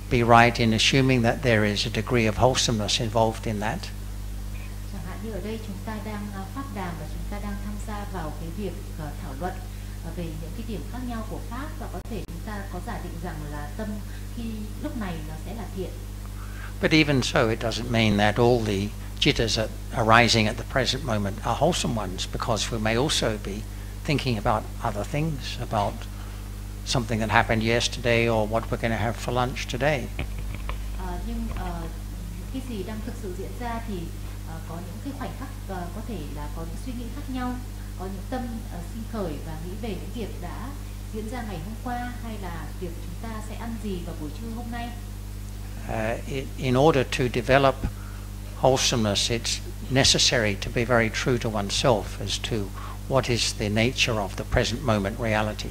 be right in assuming that there is a degree of wholesomeness involved in that. Chẳng hạn như ở đây chúng ta đang pháp đàm và chúng ta đang tham gia vào cái việc thảo luận về những cái điểm khác nhau của pháp, và có thể chúng ta có giả định rằng là tâm khi lúc này nó sẽ là thiện. But even so, it doesn't mean that all the jittas arising at the present moment are wholesome ones, because we may also be thinking about other things, about something that happened yesterday or what we're going to have for lunch today. Nhưng cái gì đang thực sự diễn ra thì có những cái khoảnh khắc có thể là có những suy nghĩ khác nhau, có những tâm sinh khởi và nghĩ về những việc đã diễn ra ngày hôm qua, hay là việc chúng ta sẽ ăn gì vào buổi trưa hôm nay. In order to develop wholesomeness, it's necessary to be very true to oneself as to what is the nature of the present moment reality.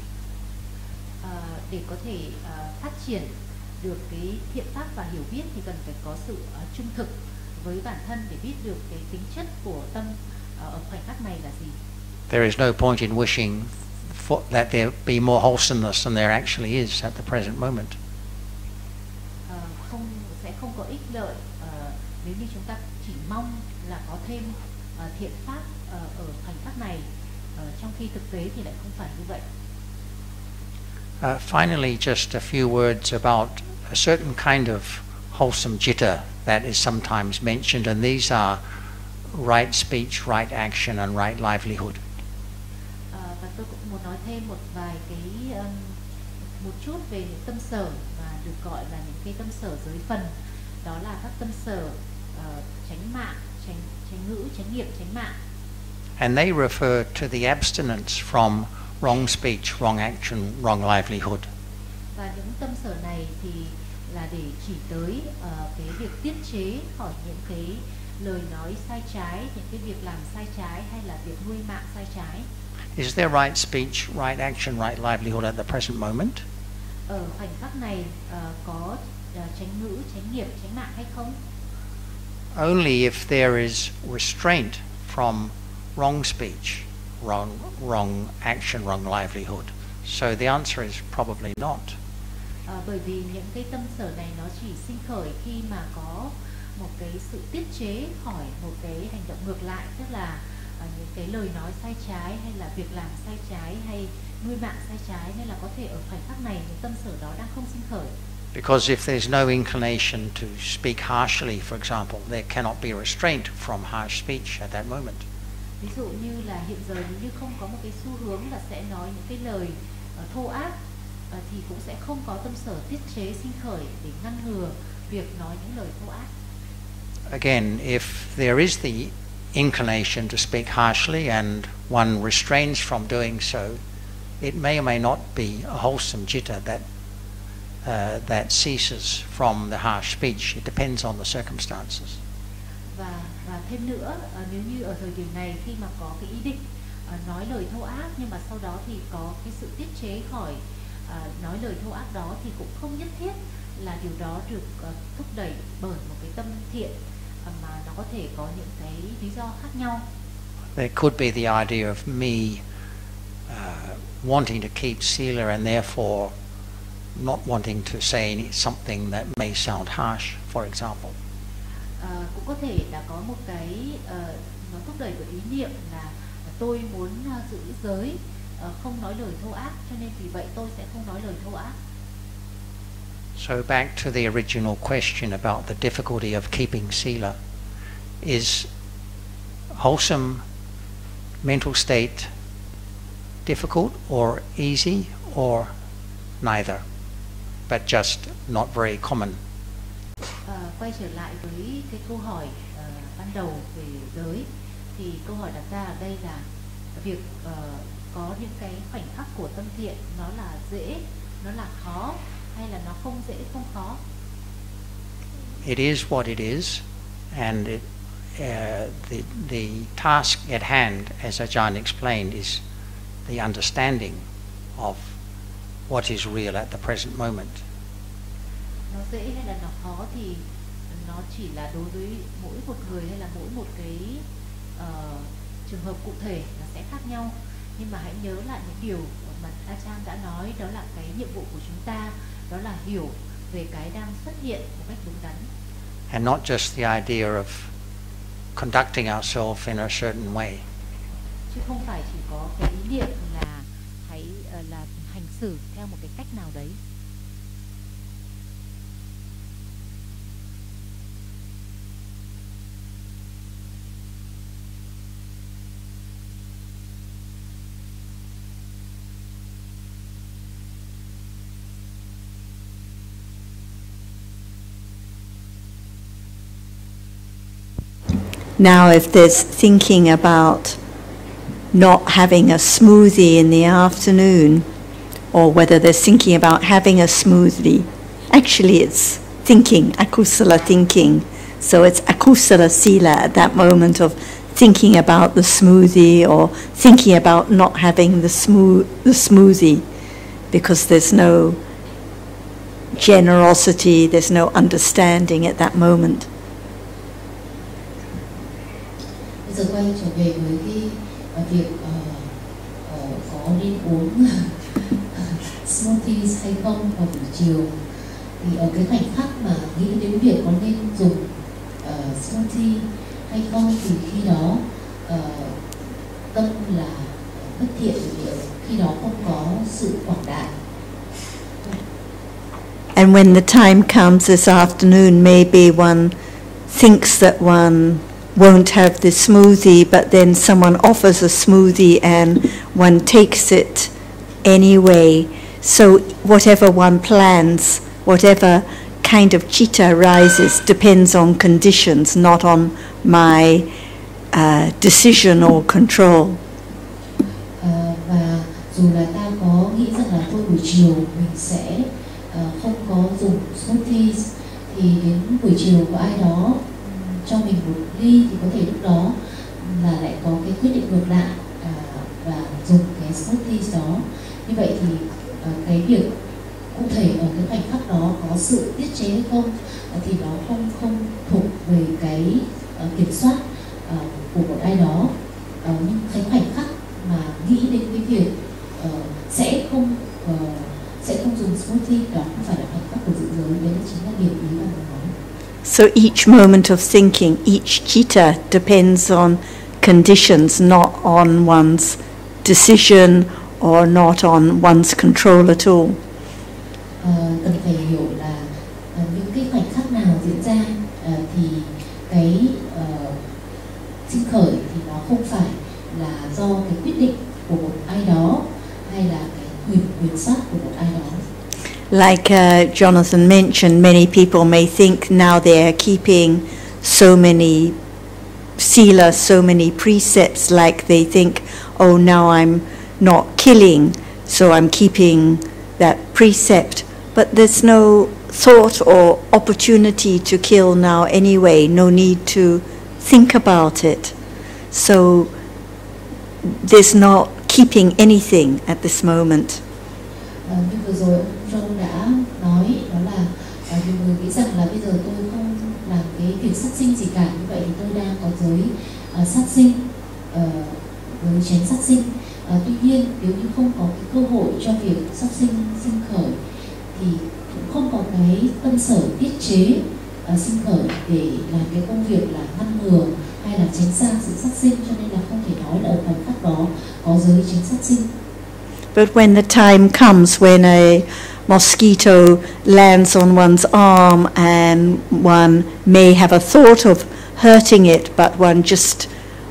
Để có thể phát triển được cái thiện pháp và hiểu biết thì cần phải có sự trung thực với bản thân để biết được cái tính chất của tâm ở khoảnh khắc này là gì. There is no point in wishing that there be more wholesomeness than there actually is at the present moment. Sẽ không có ích lợi nếu như chúng ta chỉ mong là có thêm thiện pháp ở khoảnh khắc này, trong khi thực tế thì lại không phải như vậy. Finally, just a few words about a certain kind of wholesome jitta that is sometimes mentioned, and these are right speech, right action, and right livelihood. Và tôi cũng muốn nói thêm một vài cái một chút về những tâm sở mà được gọi là những cái tâm sở giới phần, đó là các tâm sở chánh mạng, chánh ngữ, chánh nghiệp, chánh mạng. And they refer to the abstinence from wrong speech, wrong action, wrong livelihood. Và những tâm sở này thì là để chỉ tới cái việc tiết chế khỏi những cái lời nói sai trái, những cái việc làm sai trái, hay là việc nuôi mạng sai trái. Is there right speech, right action, right livelihood at the present moment? Ở khoảnh khắc này có chánh ngữ, chánh nghiệp, chánh mạng hay không? Only if there is restraint from wrong speech, wrong action, wrong livelihood. So the answer is probably not. Bởi vì những cái tâm sở này nó chỉ sinh khởi khi mà có một cái sự tiết chế khỏi một cái hành động ngược lại, tức là những cái lời nói sai trái, hay là việc làm sai trái, hay nuôi mạng sai trái, nên là có thể ở khoảnh khắc này những tâm sở đó đang không sinh khởi. Because if there's no inclination to speak harshly, for example, there cannot be restraint from harsh speech at that moment. Ví dụ như là hiện giờ nếu như không có một cái xu hướng là sẽ nói những cái lời thô ác, thì cũng sẽ không có tâm sở tiết chế sinh khởi để ngăn ngừa việc nói những lời thô ác. Again, if there is the inclination to speak harshly and one restrains from doing so, it may or may not be a wholesome jitta that ceases from the harsh speech. It depends on the circumstances. Và thêm nữa, nếu như ở thời điểm này khi mà có cái ý định nói lời thô ác, nhưng mà sau đó thì có cái sự tiết chế khỏi nói lời thô ác đó, thì cũng không nhất thiết là điều đó được thúc đẩy bởi một cái tâm thiện, mà nó có thể có những cái lý do khác nhau. There could be the idea of me wanting to keep sila and therefore not wanting to say something that may sound harsh, for example. Cũng có thể là có một cái nó thúc đẩy bởi ý niệm là tôi muốn giữ giới, không nói lời thô ác, cho nên vì vậy tôi sẽ không nói lời thô ác. So back to the original question about the difficulty of keeping sila. Is wholesome mental state difficult or easy or neither, but just not very common? Quay trở lại với cái câu hỏi ban đầu về giới, thì câu hỏi đặt ra ở đây là việc có những cái khoảnh khắc của tâm thiện nó là dễ, nó là khó, hay là nó không dễ không khó? It is what it is, and the task at hand, as Ajahn explained, is the understanding of what is real at the present moment. Nó dễ hay là nó khó thì nó chỉ là đối với mỗi một người, hay là mỗi một cái trường hợp cụ thể nó sẽ khác nhau. Nhưng mà hãy nhớ lại những điều mà Ajahn đã nói, đó là cái nhiệm vụ của chúng ta đó là hiểu về cái đang xuất hiện một cách đúng đắn. And not just the idea of conducting ourselves in a certain way. Chứ không phải chỉ có cái ý niệm là hãy là hành xử theo một cái cách nào đấy. Now, if there's thinking about not having a smoothie in the afternoon, or whether they're thinking about having a smoothie, actually it's thinking, akusala thinking. So it's akusala sila at that moment of thinking about the smoothie or thinking about not having the smoothie, because there's no generosity, there's no understanding at that moment. Bây giờ quay trở về với cái việc có nên uống smoothies hay không vào buổi chiều, thì ở cái khoảnh khắc mà nghĩ đến việc có nên dùng smoothie hay không, thì khi đó tâm là bất thiện, khi đó không có sự quảng đại. And when the time comes this afternoon, maybe one thinks that one won't have the smoothie, but then someone offers a smoothie and one takes it anyway. So whatever one plans, whatever kind of chitta arises, depends on conditions, not on my decision or control. Và dù là ta có nghĩ rằng là thôi buổi chiều mình sẽ không có dùng smoothies, thì đến buổi chiều có ai đó cho mình một ly, thì có thể lúc đó là lại có cái quyết định ngược lại và dùng cái smoothies đó. Như vậy thì cái việc cụ thể ở cái khoảnh khắc đó có sự tiết chế hay không, thì nó không thuộc về cái kiểm soát của một ai đó. Nhưng cái khoảnh khắc mà nghĩ đến cái việc sẽ không dùng smoothie, đó không phải là khoảnh khắc của dự giới, đấy chính là điểm ý mà mình nói. So each moment of thinking, each chitta depends on conditions, not on one's decision or not on one's control at all. Cần phải hiểu là những cái khoảnh khắc nào diễn ra thì cái sinh khởi thì nó không phải là do cái quyết định của một ai đó hay là cái quyền soát của một ai đó. Like Jonathan mentioned, many people may think now they're keeping so many sila, so many precepts, like they think, oh, now I'm not killing, so I'm keeping that precept. But there's no thought or opportunity to kill now anyway, no need to think about it. So there's not keeping anything at this moment. Như vừa rồi ông đã nói, đó là nhiều người nghĩ rằng là bây giờ tôi không làm cái việc sát sinh gì cả, như vậy thì tôi đang có giới sát sinh, với tránh sát sinh. Tuy nhiên nếu như không có cái cơ hội cho việc sát sinh khởi, thì cũng không có cái tâm sở tiết chế sinh khởi để làm cái công việc là ngăn ngừa hay là tránh xa sự sát sinh, cho nên là không thể nói là ở khoảnh khắc đó có giới tránh sát sinh. But when the time comes when a mosquito lands on one's arm and one may have a thought of hurting it, but one just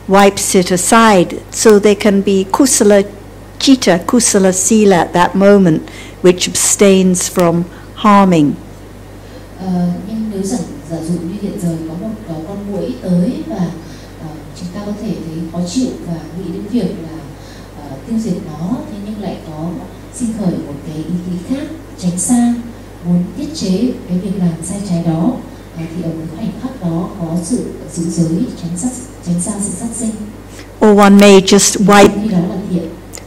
wipes it aside, so there can be kusala chitta, kusala sila at that moment, which abstains from harming. Nhưng nếu giả dụ như hiện giờ có một con muỗi tới và chúng ta có thể thấy khó chịu và nghĩ đến việc là tiêu diệt nó, thế nhưng lại có sinh khởi một cái ý nghĩ khác, tránh xa, muốn tiết chế cái việc làm sai trái đó, thì ở một khoảnh khắc đó có sự giữ giới, tránh xa sự sát sinh. Or one may just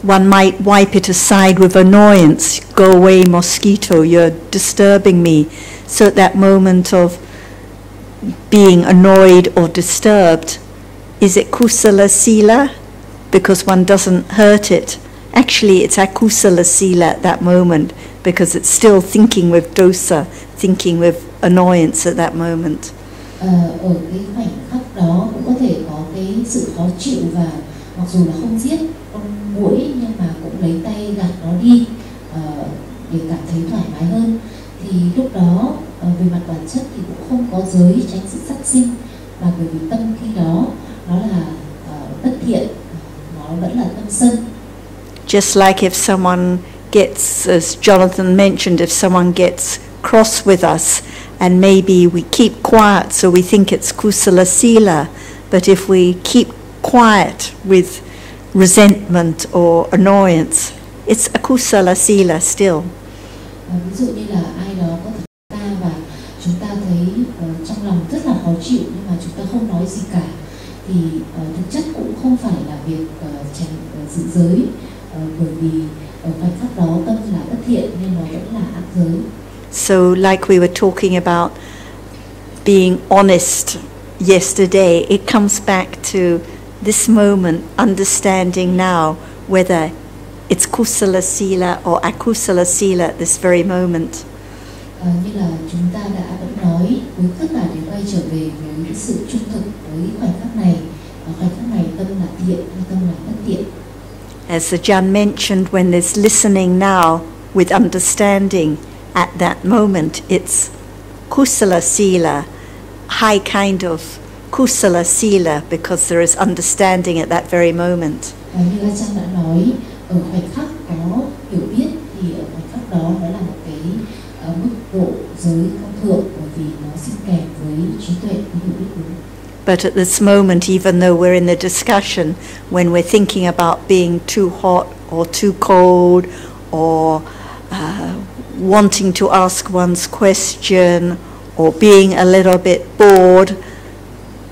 one might wipe it aside with annoyance. Go away, mosquito, you're disturbing me. So at that moment of being annoyed or disturbed, is it kusala sila? Because one doesn't hurt it. Actually, it's akusala sila at that moment, because it's still thinking with dosa, thinking with annoyance at that moment. Ở cái khoảnh khắc đó cũng có thể có cái sự khó chịu, và mặc dù là không giết con muỗi nhưng mà cũng lấy tay gạt nó đi để cảm thấy thoải mái hơn. Thì lúc đó về mặt bản chất thì cũng không có giới tránh sự sát sinh, và bởi vì tâm khi đó nó là bất thiện, nó vẫn là tâm sân. Just like if someone gets, as Jonathan mentioned, if someone gets cross with us and maybe we keep quiet so we think it's kusala sila, but if we keep quiet with resentment or annoyance, it's akusala sila still. Ví dụ như là ai đó có thể ta và chúng ta thấy trong lòng rất là khó chịu nhưng mà chúng ta không nói gì cả, thì thực chất cũng không phải là việc giữ giới, bởi vì ở khoảnh khắc đó tâm là bất thiện nên nó vẫn là ác giới. So like we were talking about being honest yesterday, it comes back to this moment, understanding now whether it's kusala sila or akusala sila at this very moment. Như là chúng ta đã vẫn nói, với tất cả để quay trở về với cái sự trung thực với khoảnh khắc này. Khoảnh khắc này tâm là thiện hay tâm là bất thiện. As the Jan mentioned, when there's listening now with understanding at that moment, it's kusala sila, high kind of kusala sila, because there is understanding at that very moment. Như là Trang đã nói, ở khoảnh khắc có hiểu biết thì ở khoảnh khắc đó nó là một cái mức độ giới cao thượng, bởi vì nó sinh kèm với trí tuệ, với hiểu biết đúng. But at this moment, even though we're in the discussion, when we're thinking about being too hot or too cold, or wanting to ask one's question, or being a little bit bored,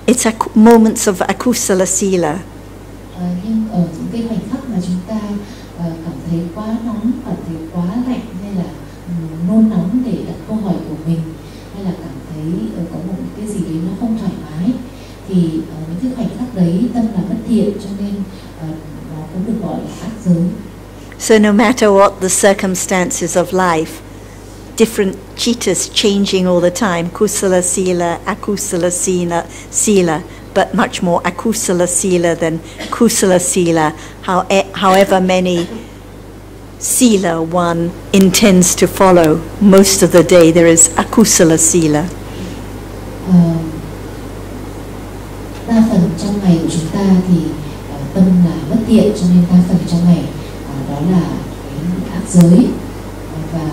it's moments of akusala sila. Nhưng ở những cái khoảnh khắc mà chúng ta cảm thấy quá nóng, cảm thấy quá lạnh, hay là nôn nóng để đặt câu hỏi của mình, hay là cảm thấy có một cái gì đấy nó không thoải mái, thì những cái khoảnh khắc đấy tâm là bất thiện, cho nên nó cũng được gọi là ác giới. So no matter what the circumstances of life, different chittas changing all the time, kusala sila, akusala sila, but much more akusala sila than kusala sila, however many sila one intends to follow. Most of the day there is akusala sila. Đa phần trong ngày của chúng ta thì tâm là bất thiện, cho nên đa phần trong ngày đó là cái ác giới. Và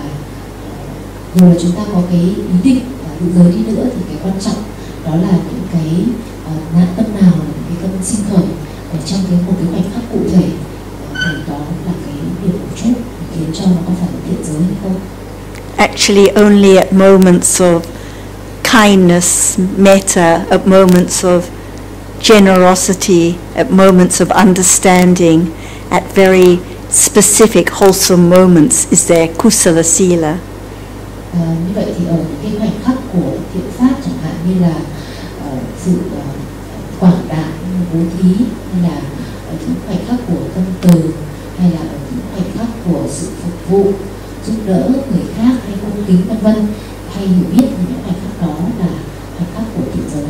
dù là chúng ta có cái ý định giữ giới đi nữa thì cái quan trọng đó là những cái tâm nào, những cái tâm sinh khởi ở trong một cái khoảnh khắc cụ thể, thì đó là cái điểm mấu chốt khiến cho nó có phải là thiện giới hay không. Actually, only at moments of kindness, metta, at moments of generosity, at moments of understanding, at very specific wholesome moments is there kusala sila. Như vậy thì ở những cái khoảnh khắc của thiện pháp, chẳng hạn như là sự quảng đại, bố thí, hay là ở những khoảnh khắc của tâm từ, hay là ở những khoảnh khắc của sự phục vụ, giúp đỡ người khác, hay cung kính vân vân, hay hiểu biết những khoảnh khắc đó là khoảnh khắc của thiện giới.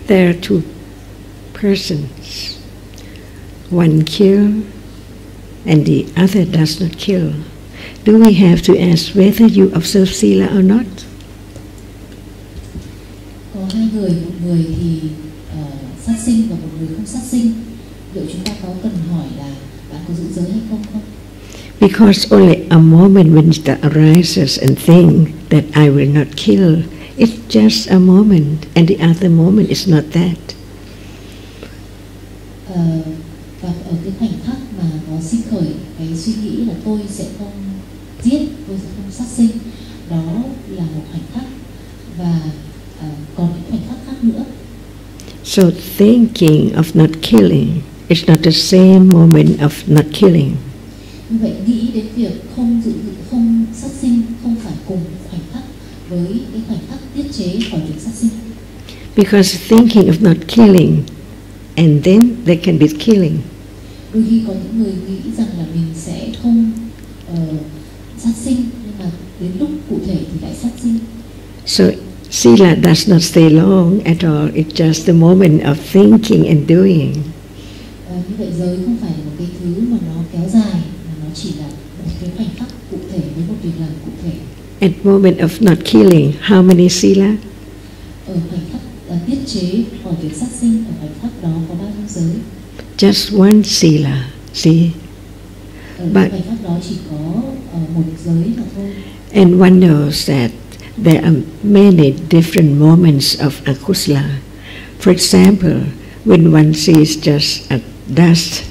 There are two persons. One kills and the other does not kill. Do we have to ask whether you observe sila or not? Có hai người, một người thì sát sinh và một người không sát sinh. Liệu chúng ta có cần hỏi là bạn có giữ giới hay không? Because only a moment when it arises and think that I will not kill, it's just a moment, and the other moment is not that. Và ở cái khoảnh khắc mà nó sinh khởi cái suy nghĩ là tôi sẽ không giết, tôi sẽ không sát sinh, đó là một khoảnh khắc, và còn những khoảnh khắc khác nữa. So thinking of not killing is not the same moment of not killing. Như vậy nghĩ đến việc không sát sinh không phải cùng khoảnh khắc với cái khoảnh khắc tiết chế khỏi việc sát sinh. Because thinking of not killing and then there can be killing. Đôi khi có những người nghĩ rằng là mình sẽ không sát sinh, nhưng mà đến lúc cụ thể thì lại sát sinh. So sila does not stay long at all. It's just the moment of thinking and doing. Như vậy giới không phải là một cái thứ mà nó kéo dài, mà nó chỉ là một cái khoảnh khắc cụ thể với một việc làm cụ thể. At moment of not killing, how many sila? Ở khoảnh khắc tiết chế khỏi việc sát sinh, ở khoảnh khắc đó có bao nhiêu giới? Just one sila. See? Ở khoảnh khắc đó chỉ có một giới mà thôi. And one knows that there are many different moments of akusala. For example, when one sees just a dust,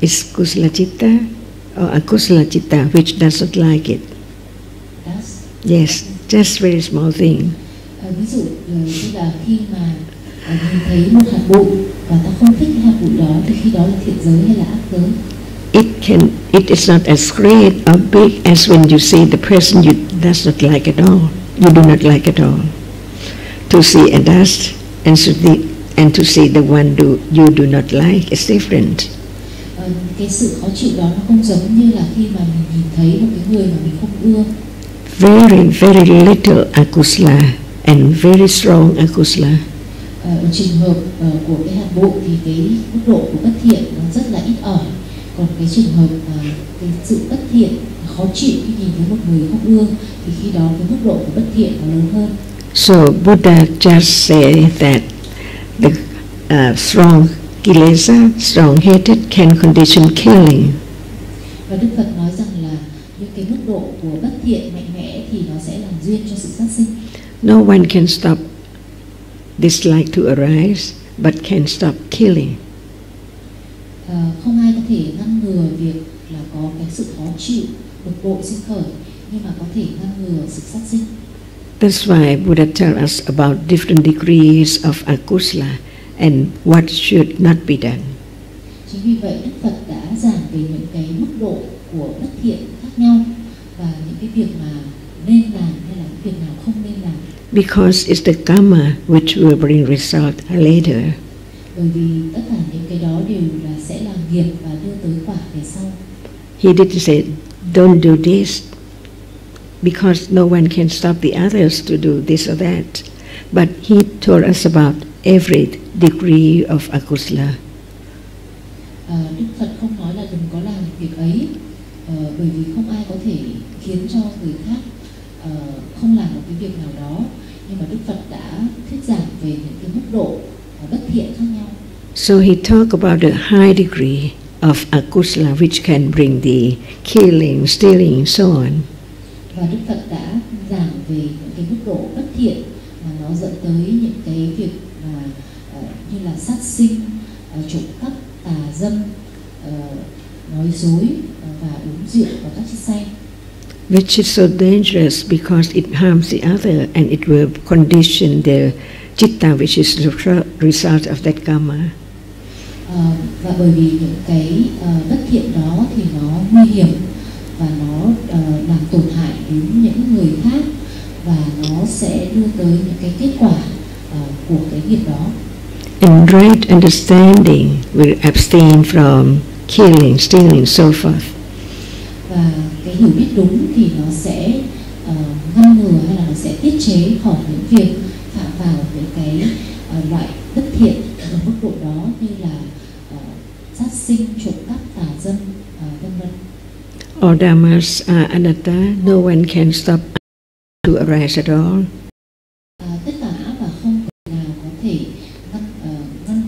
is kusala chitta or akusala chitta which does not like it? Dust? Yes, just very small thing. Ví dụ như là khi mà nhìn thấy một hạt bụi và ta không thích cái hạt bụi đó, thì khi đó là thiện giới hay là ác giới? It is not as great or big as when you see the person you does not like at all. You do not like at all. To see a dust and to see the one you do not like is different. Cái sự khó chịu đó nó không giống như là khi mà mình nhìn thấy một cái người mà mình không ưa. Very, very little akusala and very strong akusala. Ở trường hợp của cái hạt bụi thì cái mức độ của bất thiện nó rất là ít ỏi. Còn cái trường hợp mà cái sự bất thiện khó chịu khi nhìn thấy một người không ưa, thì khi đó cái mức độ của bất thiện nó lớn hơn. So Buddha just say that the strong kilesa, strong hatred can condition killing. Và Đức Phật nói rằng là những cái mức độ của bất thiện mạnh mẽ thì nó sẽ làm duyên cho sự sát sinh. No one can stop dislike to arise, but can stop killing. Không ai có thể ngăn ngừa việc là có cái sự khó chịu, bực bội sinh khởi, nhưng mà có thể ngăn ngừa sự sát sinh. That's why Buddha tells us about different degrees of akusala and what should not be done. Chính vì vậy Đức Phật đã giảng về những cái mức độ của bất thiện khác nhau và những cái việc mà nên làm hay là những việc nào không nên làm. Because it's the karma which will bring result later. Bởi vì tất cả những cái đó đều là sẽ làm nghiệp và đưa tới quả về sau. He didn't say don't do this because no one can stop the others to do this or that. But he told us about every degree of akusala. Đức Phật không nói là đừng có làm việc ấy, bởi vì không ai có thể khiến cho người khác không làm một cái việc nào đó. Nhưng mà Đức Phật đã thuyết giảng về những cái mức độ bất thiện khác nhau. So he talked about the high degree of akusala which can bring the killing, stealing, so on. Và Đức Phật đã giảng về những cái mức độ bất thiện mà nó dẫn tới những cái việc mà như là sát sinh, trộm cắp, tà dâm, nói dối và uống rượu và các chất say. Which is so dangerous because it harms the other and it will condition the chitta, which is the result of that karma. Và bởi vì những cái bất thiện đó thì nó nguy hiểm và nó làm tổn hại đến những người khác và nó sẽ đưa tới những cái kết quả của cái nghiệp đó. And right understanding will abstain from killing, stealing, so forth. Và cái hiểu biết đúng thì nó sẽ ngăn ngừa hay là nó sẽ tiết chế khỏi những việc phạm vào những cái loại bất thiện ở mức độ đó như là sát sinh, trộm cắp, tà dâm, vân vân. All dhammas are anatta. No one can stop to arise at all. Tất cả và không thể nào có thể ngăn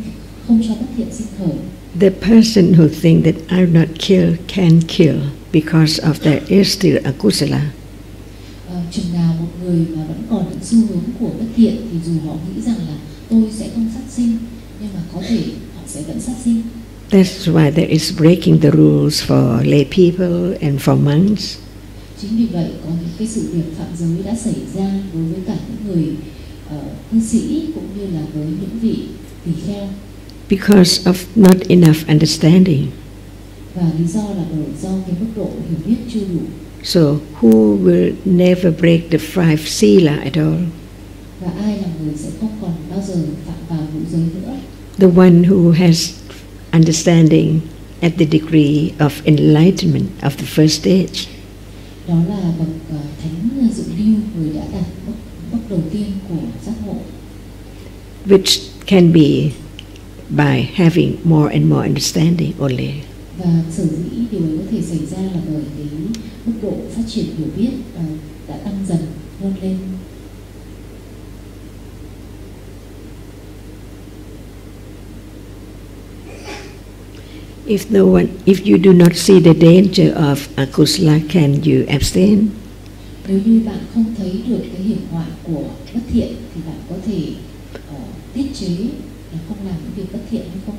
không cho bất thiện sinh khởi. The person who thinks that I'll not kill can kill because of there is still akusala. Chừng nào một người mà vẫn còn những xu hướng của bất thiện thì dù họ nghĩ rằng là tôi sẽ không sát sinh, nhưng mà có thể họ sẽ vẫn sát sinh. That's why there is breaking the rules for lay people and for monks. Chính vì vậy có những cái sự việc phạm giới đã xảy ra đối với cả những người cư sĩ cũng như là với những vị tỳ kheo. Because of not enough understanding. Và lý do là do cái mức độ hiểu biết chưa đủ. So who will never break the 5 sila at all? Và ai là người sẽ không còn bao giờ phạm vào ngũ giới nữa? The one who has understanding at the degree of enlightenment of the first stage. Đó là bậc thánh dự lưu, người đã đạt mức đầu tiên của giác ngộ. Which can be by having more and more understanding only. Và sở dĩ điều ấy có thể xảy ra là bởi cái mức độ phát triển hiểu biết đã tăng dần hơn lên. If you do not see the danger of akusala, can you abstain? Nếu như bạn không thấy được cái hiểm họa của bất thiện thì bạn có thể tiết chế là không làm những việc bất thiện hay không?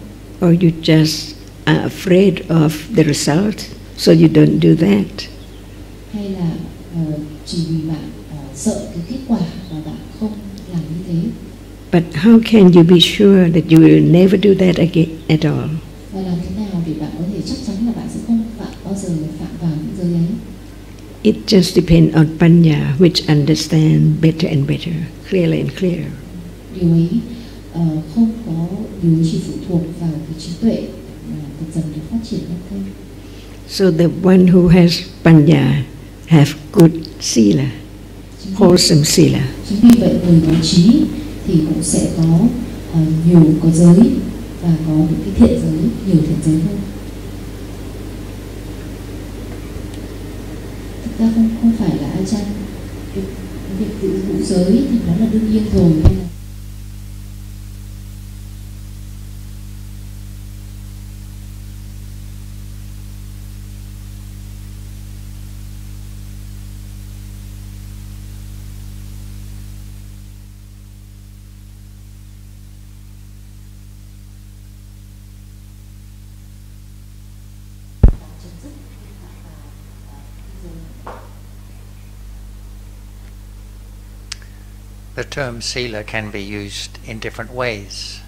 Or you just are afraid of the result, so you don't do that. Hay là chỉ vì bạn sợ cái kết quả và bạn không làm như thế? But how can you be sure that you will never do that again at all? Và làm thế nào để bạn có thể chắc chắn là bạn sẽ không bao giờ phạm vào những giới ấy? It just depends on panya, which understand better and better, clearly and clear. Điều ấy không có điều chỉ phụ thuộc vào cái trí tuệ mà dần dần được phát triển lên thêm. So the one who has panya have good sila, wholesome sila. Chính vì vậy người có trí thì cũng sẽ có nhiều có giới và có những cái thiện giới, nhiều thiện giới hơn. Thực ra không phải là ai chăng việc giữ ngũ giới thì nó là đương nhiên rồi, hay là The term sila can be used in different ways.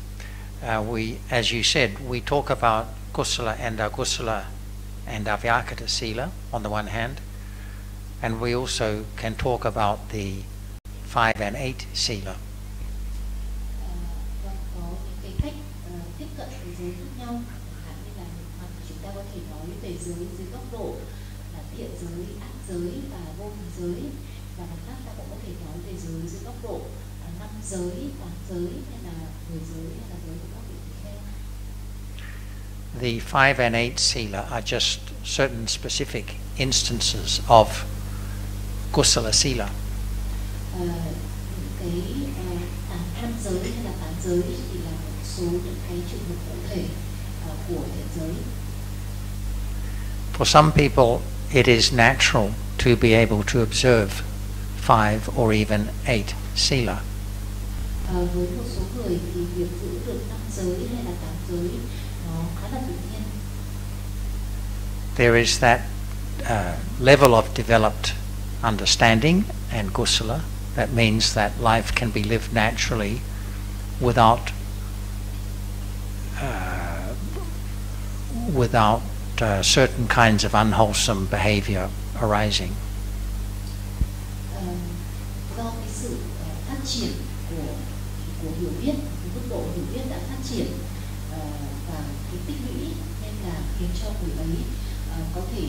As you said, we talk about kusala and akusala and avyakata sila on the one hand, and we also can talk about the 5 and 8 sila. có những cái cách tiếp cận với giới khác nhau. Chẳng hạn như là mặt chúng ta có thể nói về giới dưới góc độ là thiện giới, ác giới và vô hình giới, và mặt khác ta cũng có thể nói về giới dưới góc độ 5 giới, 8 giới hay là 10 giới hay là giới của các vị tỳ kheo. The 5 and 8 sila are just certain specific instances of kusala sila. Cái 5 giới hay là 8 giới thì là một số những cái trường hợp cụ thể của thiện giới. For some people, it is natural to be able to observe 5 or even 8 sila. Với một số người thì việc giữ được 5 giới hay là 8 giới nó khá là tự nhiên. There is that level of developed understanding and kusala. That means that life can be lived naturally without certain kinds of unwholesome behavior arising. Do cái sự phát triển của hiểu biết, cái mức độ hiểu biết đã phát triển và cái tích lũy nên là khiến cho người ấy có thể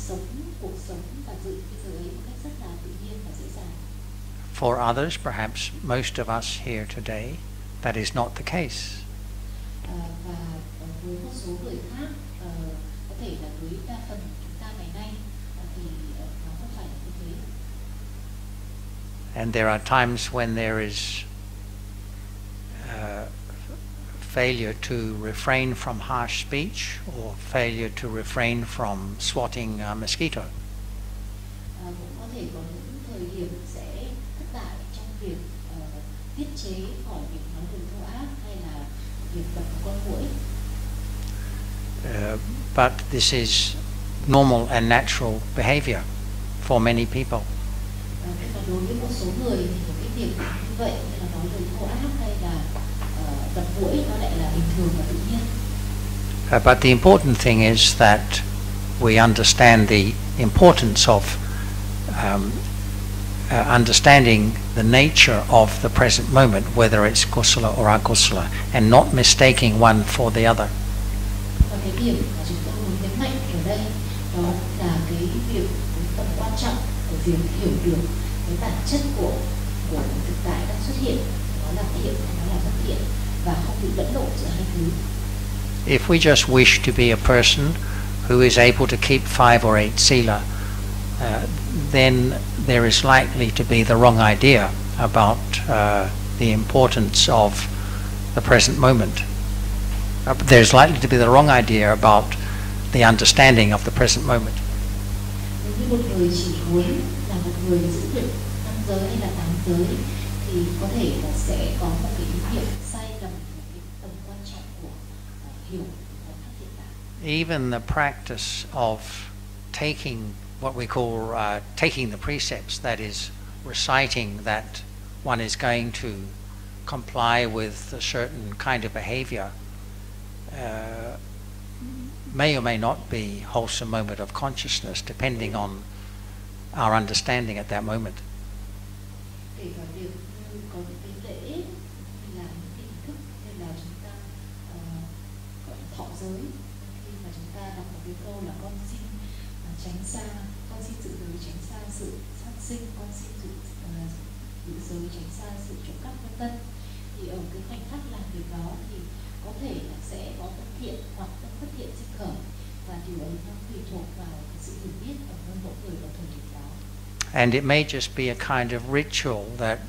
sống cuộc sống và giữ cái giới ấy một cách rất là tự nhiên và dễ dàng. For others, perhaps most of us here today, that is not the case. Và với một số người khác, có thể là với đa phần chúng ta ngày nay thì nó không phải là như thế. And there are times when there is failure to refrain from harsh speech or failure to refrain from swatting a mosquito. Cũng có thể có những thời điểm sẽ thất bại trong việc tiết chế khỏi việc nói lời thô ác hay là việc đập con muỗi. But this is normal and natural behavior for many people. Nhưng mà đối với một số người thì những cái việc như vậy như là nói lời thô ác hay là đập muỗi nó lại là bình thường và tự nhiên. But the important thing is that we understand the importance of understanding the nature of the present moment, whether it's kusala or akusala, and not mistaking one for the other. Và cái điểm mà chúng tôi muốn nhấn mạnh ở đây đó là cái việc tầm quan trọng của việc hiểu được cái bản chất của thực tại đang xuất hiện, nó là thiện hay nó là bất thiện, và không bị lẫn lộn giữa hai thứ. If we just wish to be a person who is able to keep 5 or 8 sila, then there is likely to be the wrong idea about the importance of the present moment. There's likely to be the wrong idea about the understanding of the present moment. Nếu như một người chỉ muốn là một người giữ được 5 giới hay là 8 giới thì có thể là sẽ có một cái ý niệm sai lầm về cái tầm quan trọng của hiểu và phát hiện tại. Even the practice of taking what we call taking the precepts, that is reciting that one is going to comply with a certain kind of behavior, may or may not be wholesome moment of consciousness, depending on our understanding at that moment. Kể cả việc như có những cái lễ hay là những cái hình thức hay là chúng ta gọi là thọ giới, khi mà chúng ta đọc một cái câu là con xin tránh xa, con xin giữ giới tránh xa sự sát sinh, con xin giữ giới tránh xa sự trộm cắp vân vân, thì ở cái khoảnh khắc làm việc đó thì có thể là sẽ có tâm thiện hoặc tâm bất thiện sinh khởi, và điều ấy nó tùy thuộc vào cái sự hiểu biết ở mỗi người ở thời điểm đó. And it may just be a kind of ritual that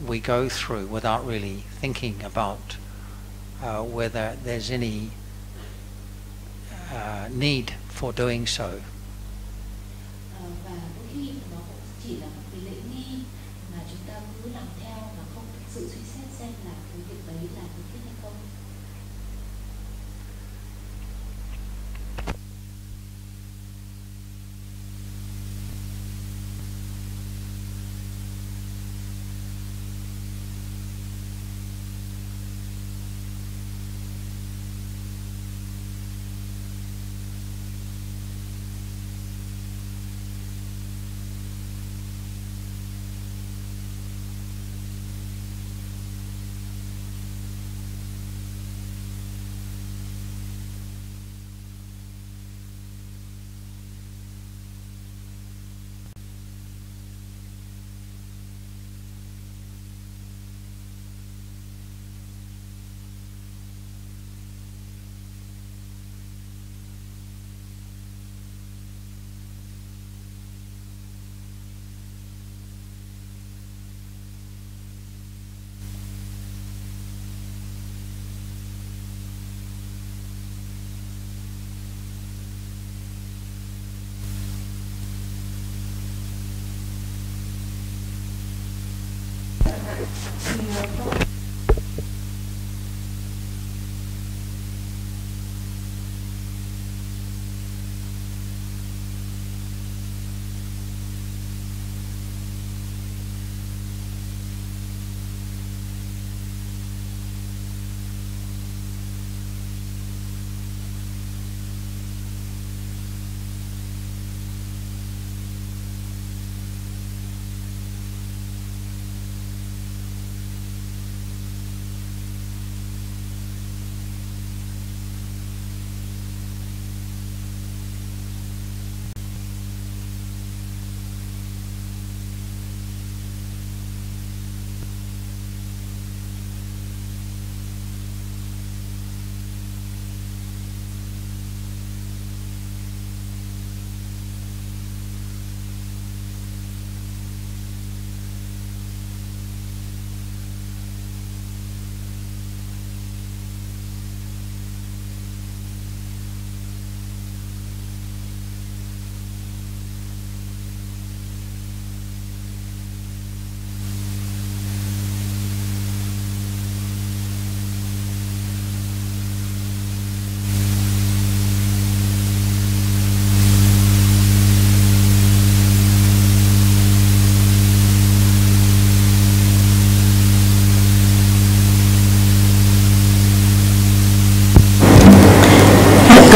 we go through without really thinking about whether there's any need for doing so. Và đôi khi nó cũng chỉ là một cái lễ nghi mà chúng ta cứ làm theo mà không thực sự suy xét xem là cái việc đấy là cần thiết hay không.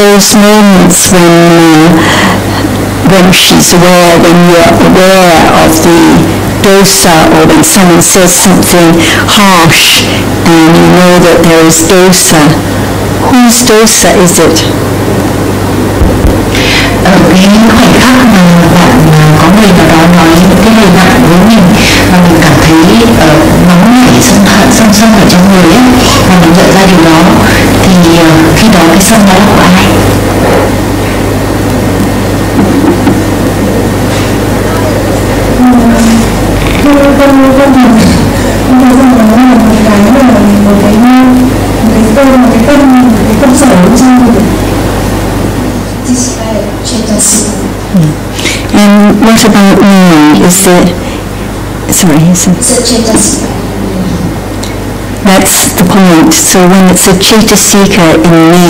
those moments when she's aware, when you're aware of the dosa, or when someone says something harsh and you know that there is dosa, whose dosa is it? Ở cái khoảnh khắc mà bạn có người nào đó nói những cái lời nặng với mình mà mình cảm thấy nóng nảy sân ở trong người ấy, và mình nhận ra điều đó, thì khi đó cái sân đó là của ai? And what about me? Is it? Sorry, that's the point. So when it's a cetasika in me,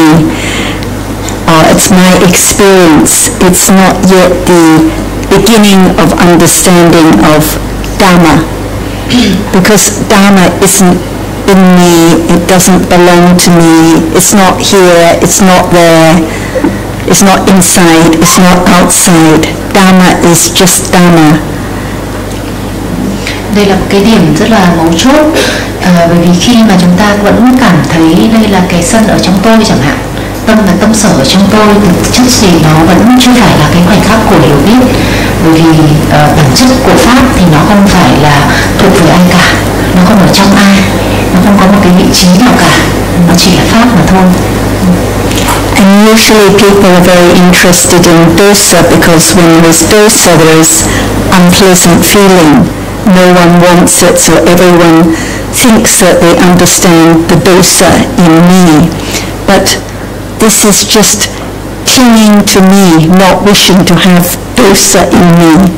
it's my experience. It's not yet the beginning of understanding of Dhamma, because Dhamma isn't in me. It doesn't belong to me. It's not here. It's not there. It's not inside, it's not outside. Dhamma is just Dhamma. Đây là một cái điểm rất là mấu chốt, bởi vì khi mà chúng ta vẫn cảm thấy đây là cái sân ở trong tôi chẳng hạn, tâm là tâm sở ở trong tôi, thực chất thì nó vẫn chưa phải là cái khoảnh khắc của hiểu biết, bởi vì bản chất của Pháp thì nó không phải là thuộc về ai cả, nó không ở trong ai, nó không có một cái vị trí nào cả, nó chỉ là Pháp mà thôi. And usually people are very interested in dosa because when there's dosa there is unpleasant feeling. No one wants it, so everyone thinks that they understand the dosa in me. But this is just clinging to me, not wishing to have dosa in me.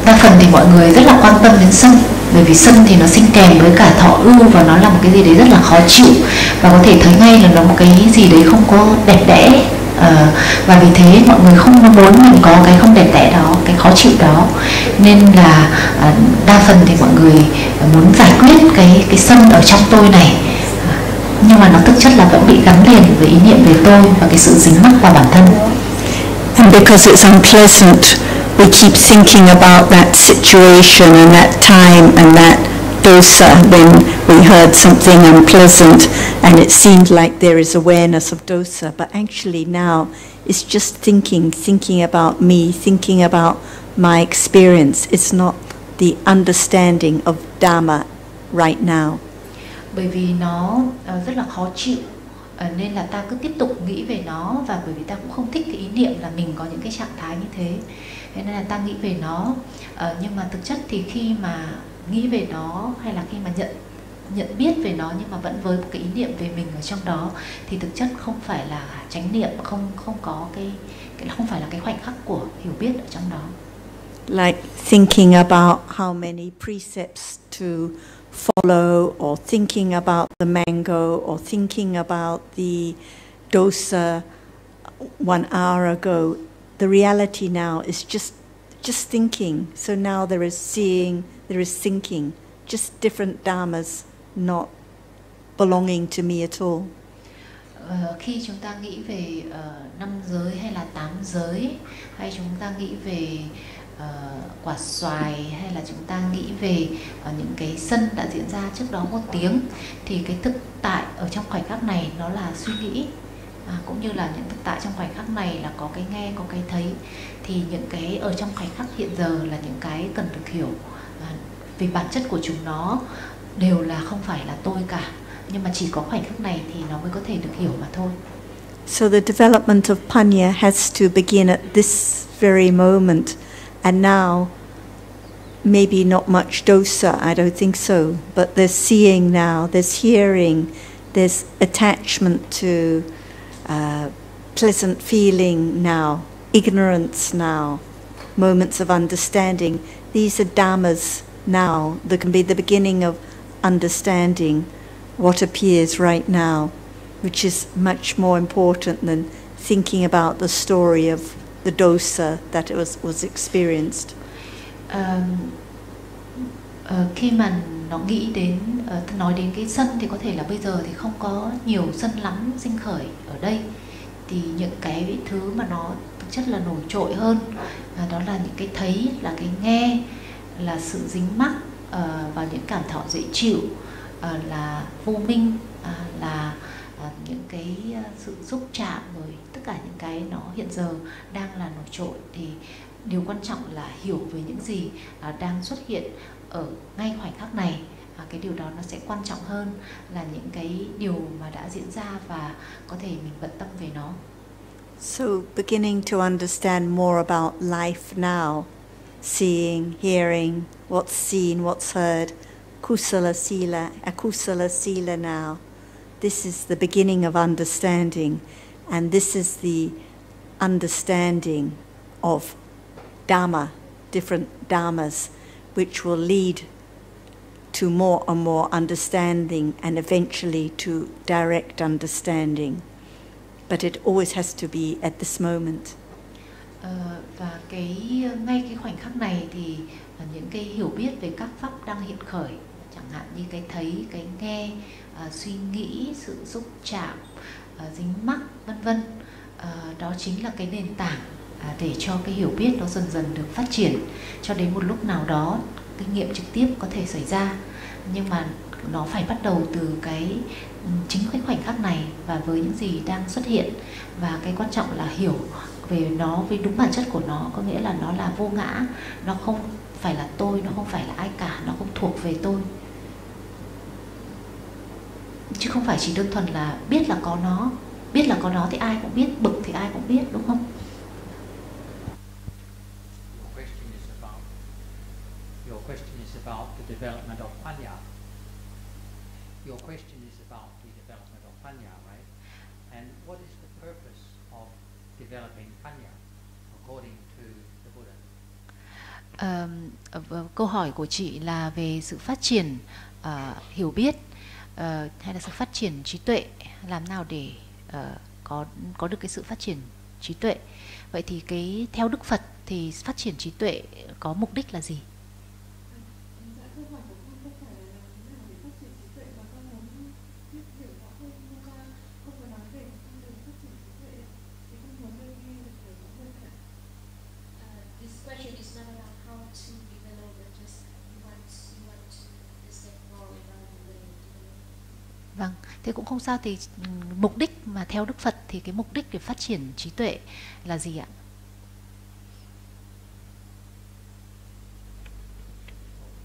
Đa phần thì mọi người rất là quan tâm đến sân, bởi vì sân thì nó sinh kèm với cả thọ ưu, và nó là một cái gì đấy rất là khó chịu, và có thể thấy ngay là nó một cái gì đấy không có đẹp đẽ, và vì thế mọi người không muốn mình có cái không đẹp đẽ đó, cái khó chịu đó, nên là đa phần thì mọi người muốn giải quyết cái sân ở trong tôi này, nhưng mà nó thực chất là vẫn bị gắn liền với ý niệm về tôi và cái sự dính mắc vào bản thân. And because it's unpleasant, we keep thinking about that situation and that time and that dosa when we heard something unpleasant and it seemed like there is awareness of dosa, but actually now it's just thinking about me, thinking about my experience. It's not the understanding of Dhamma right now. Bởi vì nó rất là khó chịu, nên là ta cứ tiếp tục nghĩ về nó, và bởi vì ta cũng không thích cái ý niệm là mình có những cái trạng thái như thế, nên là ta nghĩ về nó, nhưng mà thực chất thì khi mà nghĩ về nó, hay là khi mà nhận biết về nó nhưng mà vẫn với một cái ý niệm về mình ở trong đó, thì thực chất không phải là chánh niệm, không có cái không phải là cái khoảnh khắc của hiểu biết ở trong đó. Like thinking about how many precepts to follow, or thinking about the mango, or thinking about the dosa 1 hour ago. The reality now is just thinking. So now there is seeing, there is thinking, just different dhammas, not belonging to me at all. Khi chúng ta nghĩ về 5 giới hay là 8 giới, hay chúng ta nghĩ về quả xoài, hay là chúng ta nghĩ về những cái sân đã diễn ra trước đó 1 tiếng, thì cái thực tại ở trong khoảnh khắc này nó là suy nghĩ, cũng như là những thực tại trong khoảnh khắc này là có cái nghe, có cái thấy, thì những cái ở trong khoảnh khắc hiện giờ là những cái cần được hiểu, vì bản chất của chúng nó đều là không phải là tôi cả, nhưng mà chỉ có khoảnh khắc này thì nó mới có thể được hiểu mà thôi. So the development of Panya has to begin at this very moment, and now maybe not much dosa, I don't think so, but there's seeing now, there's hearing, there's attachment to pleasant feeling now, ignorance now, moments of understanding. These are dhammas now. There can be the beginning of understanding what appears right now, which is much more important than thinking about the story of the dosa that it was experienced. Khi mà nó nghĩ đến nói đến cái sân thì có thể là bây giờ thì không có nhiều sân lắm sinh khởi ở đây, thì những cái thứ mà nó thực chất là nổi trội hơn đó là những cái thấy, là cái nghe, là sự dính mắc vào những cảm thọ dễ chịu, là vô minh, là những cái sự xúc chạm, rồi tất cả những cái nó hiện giờ đang là nổi trội. Thì điều quan trọng là hiểu về những gì đang xuất hiện ở ngay khoảnh khắc này. Cái điều đó nó sẽ quan trọng hơn là những cái điều mà đã diễn ra và có thể mình bận tâm về nó. So beginning to understand more about life now, seeing, hearing, what's seen, what's heard, kusala sila, akusala sila now. This is the beginning of understanding, and this is the understanding of Dhamma, different Dhammas, which will lead to more and more understanding and eventually to direct understanding. But it always has to be at this moment. Và ngay cái khoảnh khắc này thì những cái hiểu biết về các pháp đang hiện khởi, chẳng hạn như cái thấy, cái nghe, suy nghĩ, sự xúc chạm, dính mắc, vân vân, đó chính là cái nền tảng để cho cái hiểu biết nó dần dần được phát triển, cho đến một lúc nào đó kinh nghiệm trực tiếp có thể xảy ra. Nhưng mà nó phải bắt đầu từ chính cái khoảnh khắc này và với những gì đang xuất hiện. Và cái quan trọng là hiểu về nó với đúng bản chất của nó, có nghĩa là nó là vô ngã, nó không phải là tôi, nó không phải là ai cả, nó không thuộc về tôi, chứ không phải chỉ đơn thuần là biết là có nó. Biết là có nó thì ai cũng biết, bực thì ai cũng biết, đúng không? Your question is about the development of panya. Your question is about the development of panya, right? And what is the purpose of developing panya according to the Buddha? Câu hỏi của chị là về sự phát triển hiểu biết hay là sự phát triển trí tuệ, làm nào để có được cái sự phát triển trí tuệ. Vậy thì theo Đức Phật thì phát triển trí tuệ có mục đích là gì? Vâng, thế cũng không sao. Thì mục đích mà theo Đức Phật thì cái mục đích để phát triển trí tuệ là gì ạ?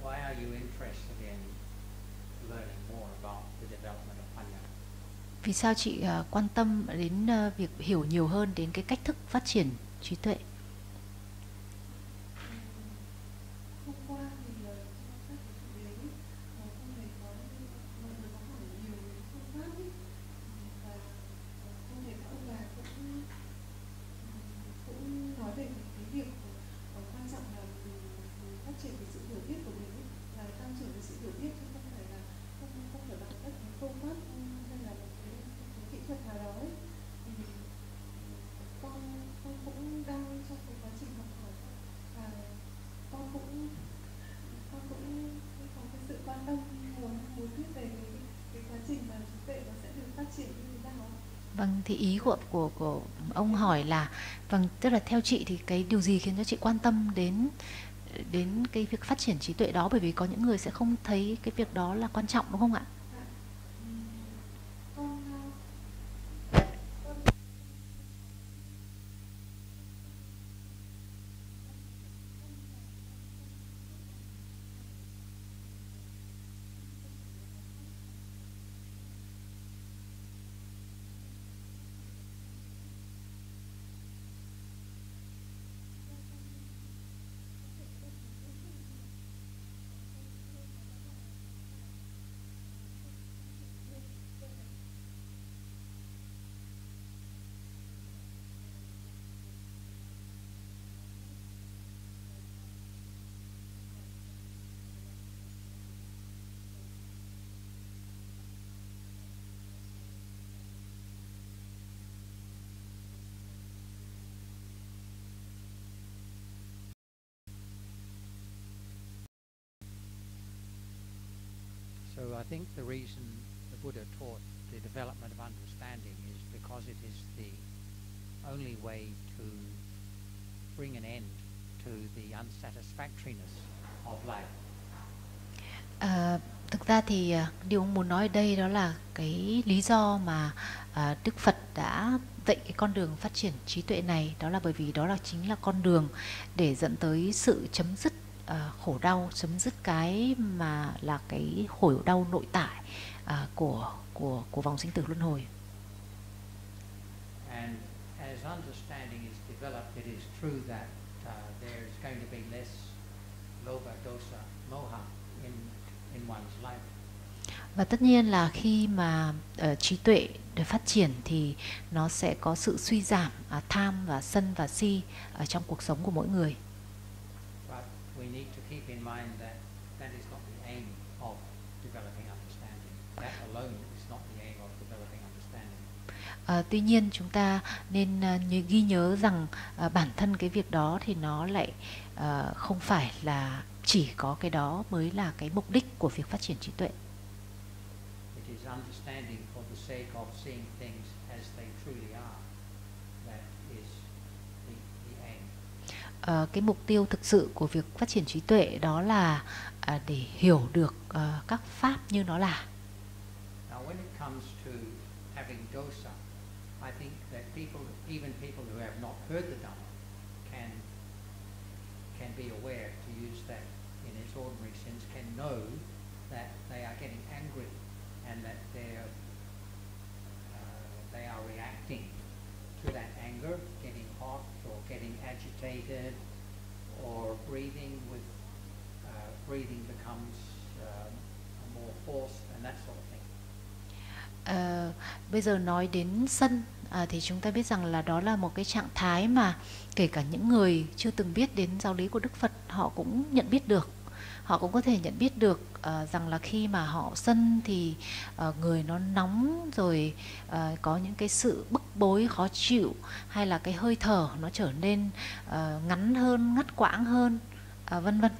Why are you interested in learning more about the development of panya? Vì sao chị quan tâm đến việc hiểu nhiều hơn đến cái cách thức phát triển trí tuệ? Vâng, thì ý của ông hỏi là vâng, tức là theo chị thì cái điều gì khiến cho chị quan tâm đến cái việc phát triển trí tuệ đó, bởi vì có những người sẽ không thấy cái việc đó là quan trọng, đúng không ạ? I think the reason the Buddha taught the development of understanding is because it is the only way to bring an end to the unsatisfactoriness of life. Thực ra thì điều ông muốn nói ở đây đó là cái lý do mà Đức Phật đã dạy cái con đường phát triển trí tuệ này, đó là bởi vì đó chính là con đường để dẫn tới sự chấm dứt khổ đau, chấm dứt cái mà là cái khổ đau nội tại của vòng sinh tử luân hồi. And as understanding is developed, it is true that there is going to be less loba, dosa, moha in one's life. Và tất nhiên là khi mà trí tuệ được phát triển thì nó sẽ có sự suy giảm tham và sân và si ở trong cuộc sống của mỗi người. But we need to keep in mind that that is not the aim of developing understanding. That alone is not the aim of developing understanding. Tuy nhiên chúng ta nên ghi nhớ rằng bản thân cái việc đó thì nó lại không phải là chỉ có cái đó mới là cái mục đích của việc phát triển trí tuệ. It is understanding for the sake of seeing things as they truly are. That is the aim. Cái mục tiêu thực sự của việc phát triển trí tuệ đó là để hiểu được các pháp như nó là. Now when it comes to having dosa, I think that even people who have not heard the Dhamma can be aware, to use that in its ordinary sense, can know that they are getting angry and that they are reacting to that anger, getting hot or getting agitated, or breathing becomes more forced and that sort of thing. Bây giờ nói đến sân thì chúng ta biết rằng là đó là một cái trạng thái mà kể cả những người chưa từng biết đến giáo lý của Đức Phật họ cũng nhận biết được. Họ cũng có thể nhận biết được rằng là khi mà họ sân thì người nó nóng, rồi có những cái sự bức bối, khó chịu, hay là cái hơi thở nó trở nên ngắn hơn, ngắt quãng hơn, vân vân.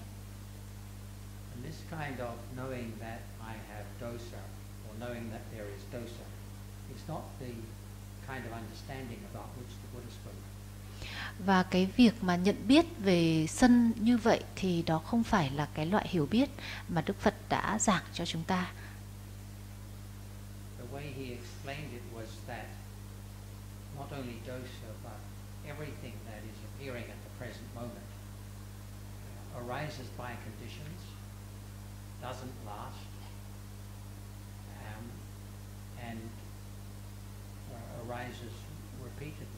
And this kind of knowing that I have dosa, or knowing that there is dosa, is not the kind of understanding about which the Buddha spoke. Và cái việc mà nhận biết về sân như vậy thì đó không phải là cái loại hiểu biết mà Đức Phật đã giảng cho chúng ta. The way he explained it was that not only dosa but everything that is appearing at the present moment arises by conditions, doesn't last, and arises repeatedly.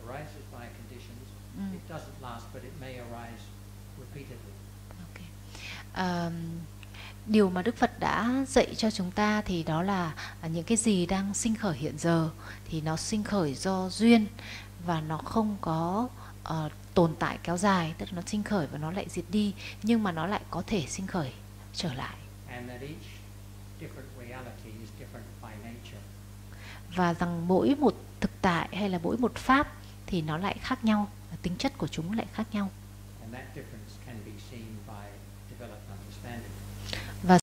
Arises by conditions. It doesn't last, but it may arise repeatedly. Okay. Điều mà Đức Phật đã dạy cho chúng ta thì đó là những cái gì đang sinh khởi hiện giờ thì nó sinh khởi do duyên và nó không có tồn tại kéo dài, tức là nó sinh khởi và nó lại diệt đi, nhưng mà nó lại có thể sinh khởi trở lại. And that each different reality is different by nature. Và rằng mỗi một thực tại hay là mỗi một pháp thì nó lại khác nhau, tính chất của chúng lại khác nhau. And that difference can be seen by developed understanding. Và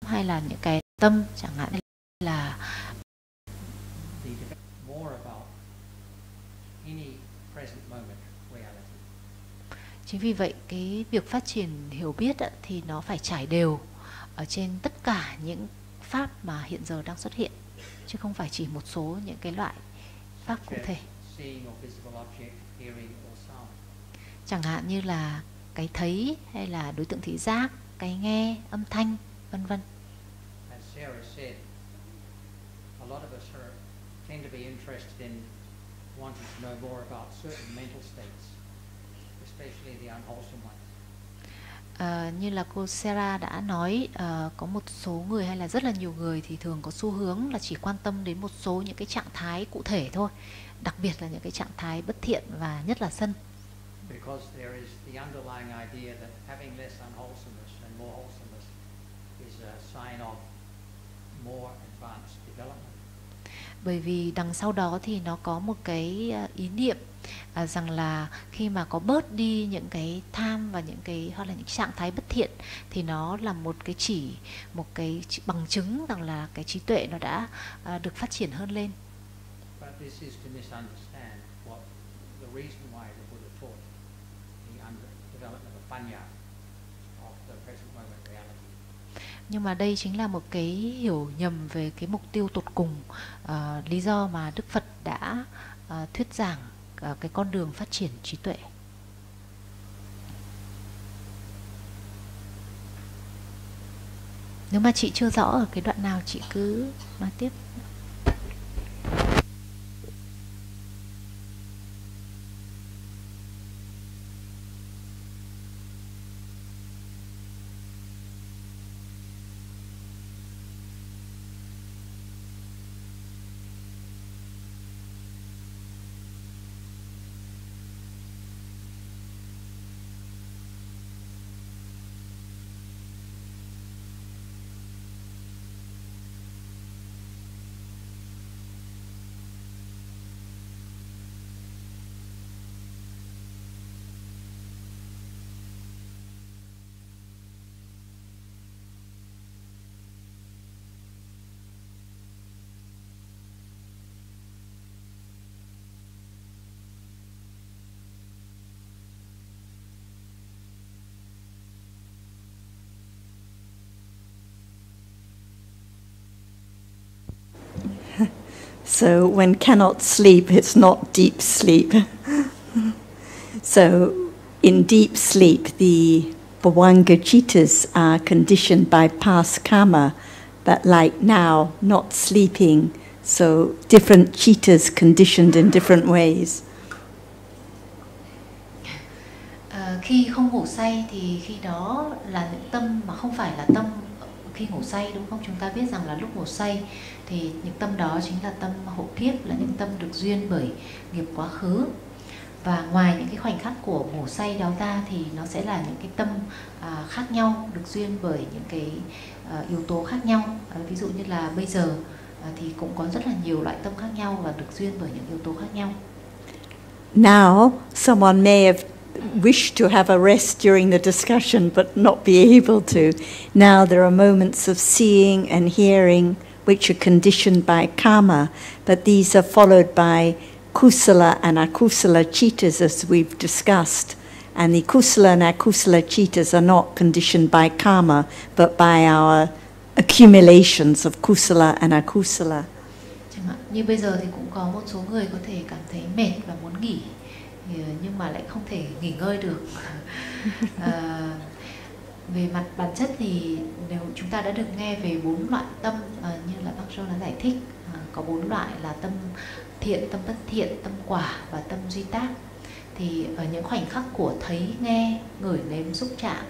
hay là những cái tâm chẳng hạn là More about any present moment reality. chính vì vậy cái việc phát triển hiểu biết thì nó phải trải đều ở trên tất cả những pháp mà hiện giờ đang xuất hiện, chứ không phải chỉ một số những cái loại pháp cụ thể. Chẳng hạn như là cái thấy hay là đối tượng thị giác, cái nghe, âm thanh, vân vân. As Sarah said, a lot of us tend to be interested in wanting to know more about certain mental states, especially the unwholesome ones. Như là cô Sarah đã nói, có một số người hay là rất là nhiều người thì thường có xu hướng là chỉ quan tâm đến một số những cái trạng thái cụ thể thôi, đặc biệt là những cái trạng thái bất thiện và nhất là sân. Because there is the underlying idea that having less unwholesomeness and more wholesomeness is a sign of more advanced development. Bởi vì đằng sau đó thì nó có một cái ý niệm rằng là khi mà có bớt đi những cái tham và những cái hoặc là những trạng thái bất thiện thì nó là một cái bằng chứng rằng là cái trí tuệ nó đã được phát triển hơn lên. But this is to misunderstand what the reason why the Buddha taught the development of panya of the present moment reality. Nhưng mà đây chính là một cái hiểu nhầm về cái mục tiêu tột cùng, lý do mà Đức Phật đã thuyết giảng cái con đường phát triển trí tuệ. Nếu mà chị chưa rõ ở cái đoạn nào chị cứ nói tiếp. So when cannot sleep, it's not deep sleep. So in deep sleep, the bhavanga chittas are conditioned by past karma, but like now, not sleeping, so different chittas conditioned in different ways. Khi không ngủ say thì khi đó là những tâm mà không phải là tâm khi ngủ say, đúng không? Chúng ta biết rằng là lúc ngủ say thì những tâm đó chính là tâm hộ kiếp, là những tâm được duyên bởi nghiệp quá khứ. Và ngoài những cái khoảnh khắc của ngủ say đó ra thì nó sẽ là những cái tâm khác nhau, được duyên bởi những cái yếu tố khác nhau. Ví dụ như là bây giờ thì cũng có rất là nhiều loại tâm khác nhau và được duyên bởi những yếu tố khác nhau. Now, someone may have wished to have a rest during the discussion but not be able to. Now there are moments of seeing and hearing which are conditioned by karma, but these are followed by kusala and akusala chittas, as we've discussed. And the kusala and akusala chittas are not conditioned by karma, but by our accumulations of kusala and akusala. Như bây giờ thì cũng có một số người có thể cảm thấy mệt và muốn nghỉ, nhưng mà lại không thể nghỉ ngơi được. Về mặt bản chất thì nếu chúng ta đã được nghe về 4 loại tâm, như là bác Joe đã giải thích, có 4 loại là tâm thiện, tâm bất thiện, tâm quả và tâm duy tác. Thì ở những khoảnh khắc của thấy, nghe, ngửi, nếm, xúc chạm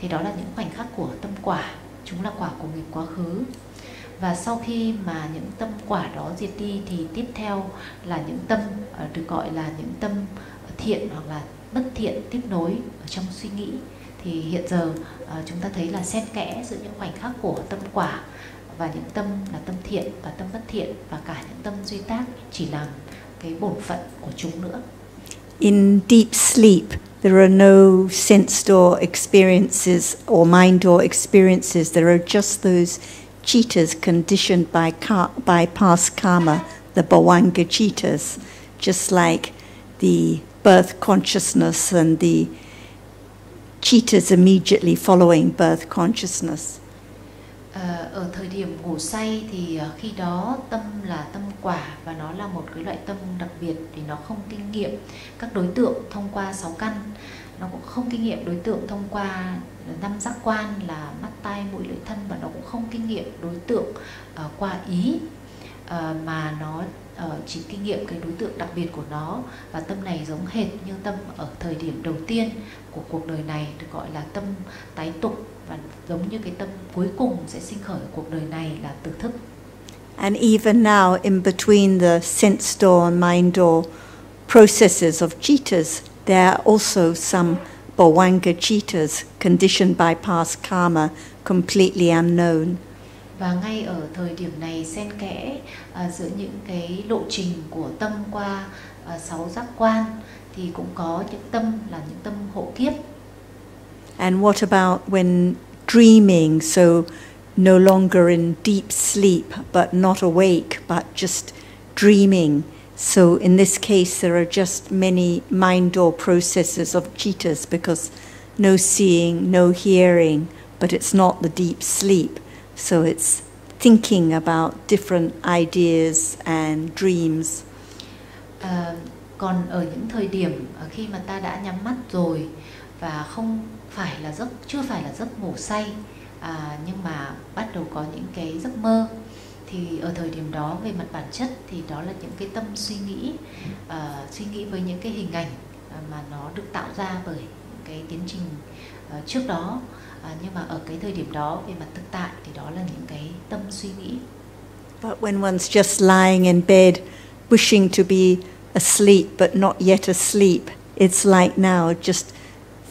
thì đó là những khoảnh khắc của tâm quả, chúng là quả của nghiệp quá khứ. Và sau khi mà những tâm quả đó diệt đi thì tiếp theo là những tâm được gọi là những tâm thiện hoặc là bất thiện tiếp nối ở trong suy nghĩ. Thì hiện giờ chúng ta thấy là xen kẽ giữa những khoảnh khắc của tâm quả và những tâm là tâm thiện và tâm bất thiện, và cả những tâm duy tác chỉ làm cái bổn phận của chúng nữa. In deep sleep, there are no sense door experiences or mind door experiences. There are just those chittas conditioned by past karma, the bhavanga chittas, just like the birth consciousness and the chittas immediately following birth consciousness. Ở thời điểm ngủ say thì khi đó tâm là tâm quả, và nó là một cái loại tâm đặc biệt vì nó không kinh nghiệm các đối tượng thông qua 6 căn, nó cũng không kinh nghiệm đối tượng thông qua 5 giác quan là mắt, tai, mũi, lưỡi, thân, và nó cũng không kinh nghiệm đối tượng qua ý, mà nó chỉ kinh nghiệm cái đối tượng đặc biệt của nó. Và tâm này giống hệt như tâm ở thời điểm đầu tiên của cuộc đời này, được gọi là tâm tái tục, và giống như cái tâm cuối cùng sẽ sinh khởi ở cuộc đời này là tử thức. And even now, in between the sense door and mind door processes of chittas, there are also some bhavanga citas conditioned by past karma, completely unknown. Và ngay ở thời điểm này xen kẽ giữa những cái lộ trình của tâm qua 6 giác quan thì cũng có những tâm là những tâm hộ kiếp. And what about when dreaming, so no longer in deep sleep but not awake but just dreaming? So in this case there are just many mind or processes of citas because no seeing, no hearing, but it's not the deep sleep. So it's thinking about different ideas and dreams. Còn ở những thời điểm khi mà ta đã nhắm mắt rồi và chưa phải là giấc ngủ say, nhưng mà bắt đầu có những cái giấc mơ, thì ở thời điểm đó về mặt bản chất thì đó là những cái tâm suy nghĩ với những cái hình ảnh mà nó được tạo ra bởi cái tiến trình trước đó. Nhưng mà ở cái thời điểm đó về mặt thực tại thì đó là những cái tâm suy nghĩ. But when one's just lying in bed wishing to be asleep but not yet asleep, it's like now just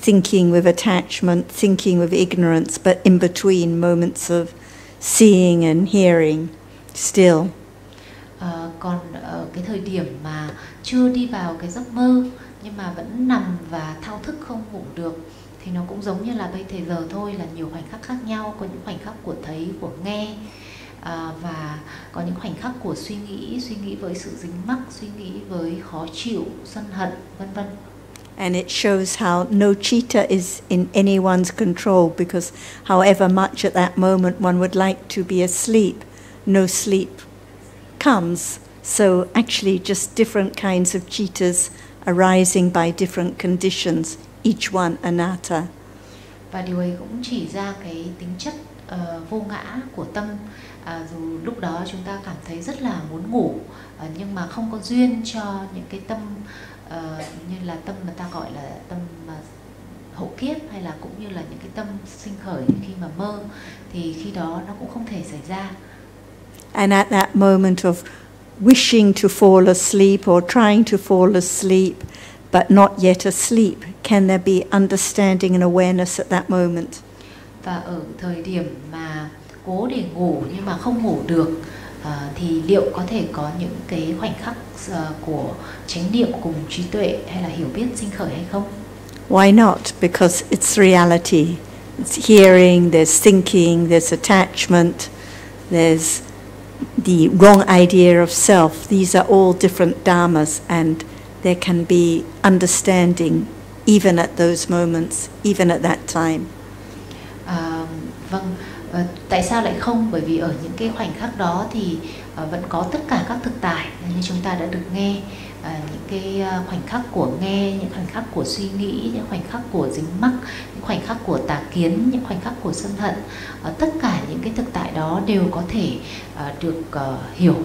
thinking with attachment, thinking with ignorance, but in between moments of seeing and hearing still. Còn ở cái thời điểm mà chưa đi vào cái giấc mơ nhưng mà vẫn nằm và thao thức không ngủ được thì nó cũng giống như là bây giờ thôi, là nhiều khoảnh khắc khác nhau. Có những khoảnh khắc của thấy, của nghe, và có những khoảnh khắc của suy nghĩ với sự dính mắc, suy nghĩ với khó chịu, sân hận, vân vân. And it shows how no citta is in anyone's control, because however much at that moment one would like to be asleep, no sleep comes. So actually just different kinds of cittas arising by different conditions, each one anatta. Và điều ấy cũng chỉ ra cái tính chất vô ngã của tâm. Dù lúc đó chúng ta cảm thấy rất là muốn ngủ, nhưng mà không có duyên cho những cái tâm như là tâm mà ta gọi là tâm hậu kiếp, hay là cũng như là những cái tâm sinh khởi khi mà mơ, thì khi đó nó cũng không thể xảy ra. And at that moment of wishing to fall asleep or trying to fall asleep but not yet asleep, can there be understanding and awareness at that moment? Và ở thời điểm mà cố để ngủ nhưng mà không ngủ được, thì liệu có thể có những cái khoảnh khắc của chánh niệm cùng trí tuệ hay là hiểu biết sinh khởi hay không? Why not? Because it's reality. It's hearing, there's thinking, there's attachment, there's the wrong idea of self. These are all different dhammas, and there can be understanding even at those moments, even at that time. Vâng, tại sao lại không? Bởi vì ở những cái khoảnh khắc đó thì vẫn có tất cả các thực tại như chúng ta đã được nghe, những cái khoảnh khắc của nghe, những khoảnh khắc của suy nghĩ, những khoảnh khắc của dính mắc, những khoảnh khắc của tà kiến, những khoảnh khắc của sân hận. Tất cả những cái thực tại đó đều có thể được hiểu.